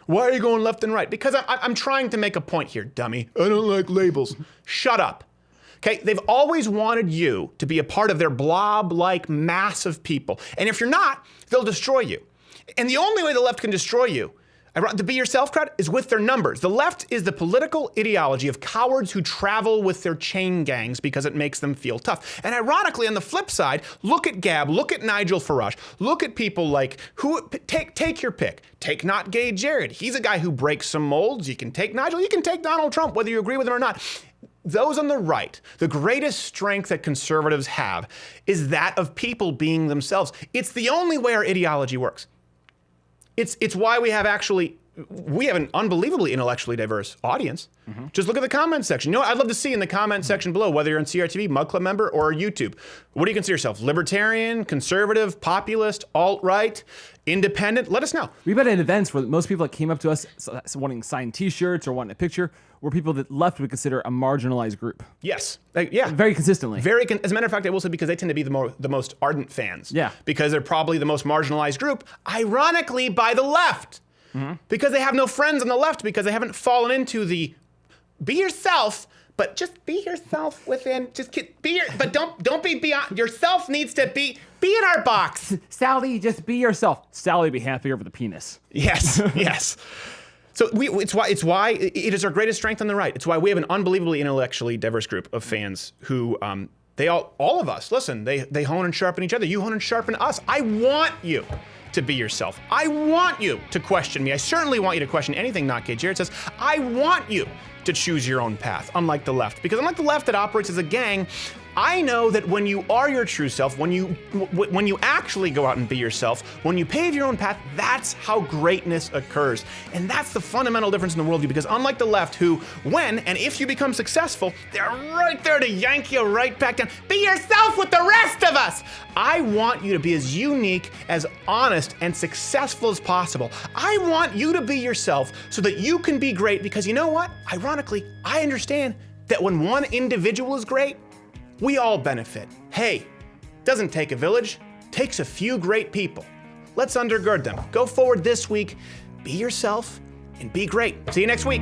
[SPEAKER 1] Why are you going left and right? Because I'm trying to make a point here, dummy. I don't like labels. Shut up. Okay, they've always wanted you to be a part of their blob-like mass of people. And if you're not, they'll destroy you. And the only way the left can destroy you, the be yourself crowd, is with their numbers. The left is the political ideology of cowards who travel with their chain gangs because it makes them feel tough. And ironically, on the flip side, look at Gab, look at Nigel Farage, look at people like, take your pick. Take not gay Jared. He's a guy who breaks some molds. You can take Nigel, you can take Donald Trump, whether you agree with him or not. Those on the right, the greatest strength that conservatives have is that of people being themselves. It's the only way our ideology works. It's why we have an unbelievably intellectually diverse audience. Mm-hmm. Just look at the comment section. You know what I'd love to see in the comment section below, whether you're on CRTV, Mug Club member, or YouTube. What do you consider yourself? Libertarian, conservative, populist, alt-right, independent? Let us know.
[SPEAKER 3] We've been at events where most people that came up to us wanting signed T-shirts or wanting a picture were people that left would consider a marginalized group.
[SPEAKER 1] Yes. Yeah.
[SPEAKER 3] Very consistently.
[SPEAKER 1] As a matter of fact, I will say because they tend to be the most ardent fans.
[SPEAKER 3] Yeah.
[SPEAKER 1] Because they're probably the most marginalized group, ironically, by the left. Mm-hmm. Because they have no friends on the left because they haven't fallen into the be yourself, but just be yourself within. But don't be beyond. Yourself needs to be in our box.
[SPEAKER 3] Sally, just be yourself. Sally, be happy over the penis.
[SPEAKER 1] Yes, yes. So it's why it is our greatest strength on the right. It's why we have an unbelievably intellectually diverse group of fans who they all of us. Listen, they hone and sharpen each other. You hone and sharpen us. I want you to be yourself. I want you to question me. I certainly want you to question anything not gay. Jared says, I want you to choose your own path, unlike the left. Because unlike the left that operates as a gang, I know that when you are your true self, when you actually go out and be yourself, when you pave your own path, that's how greatness occurs. And that's the fundamental difference in the worldview, because unlike the left, who, when and if you become successful, they're right there to yank you right back down. Be yourself with the rest of us. I want you to be as unique, as honest, and successful as possible. I want you to be yourself so that you can be great, because you know what? Ironically, I understand that when one individual is great, we all benefit. Hey, doesn't take a village, takes a few great people. Let's undergird them. Go forward this week, be yourself, and be great. See you next week.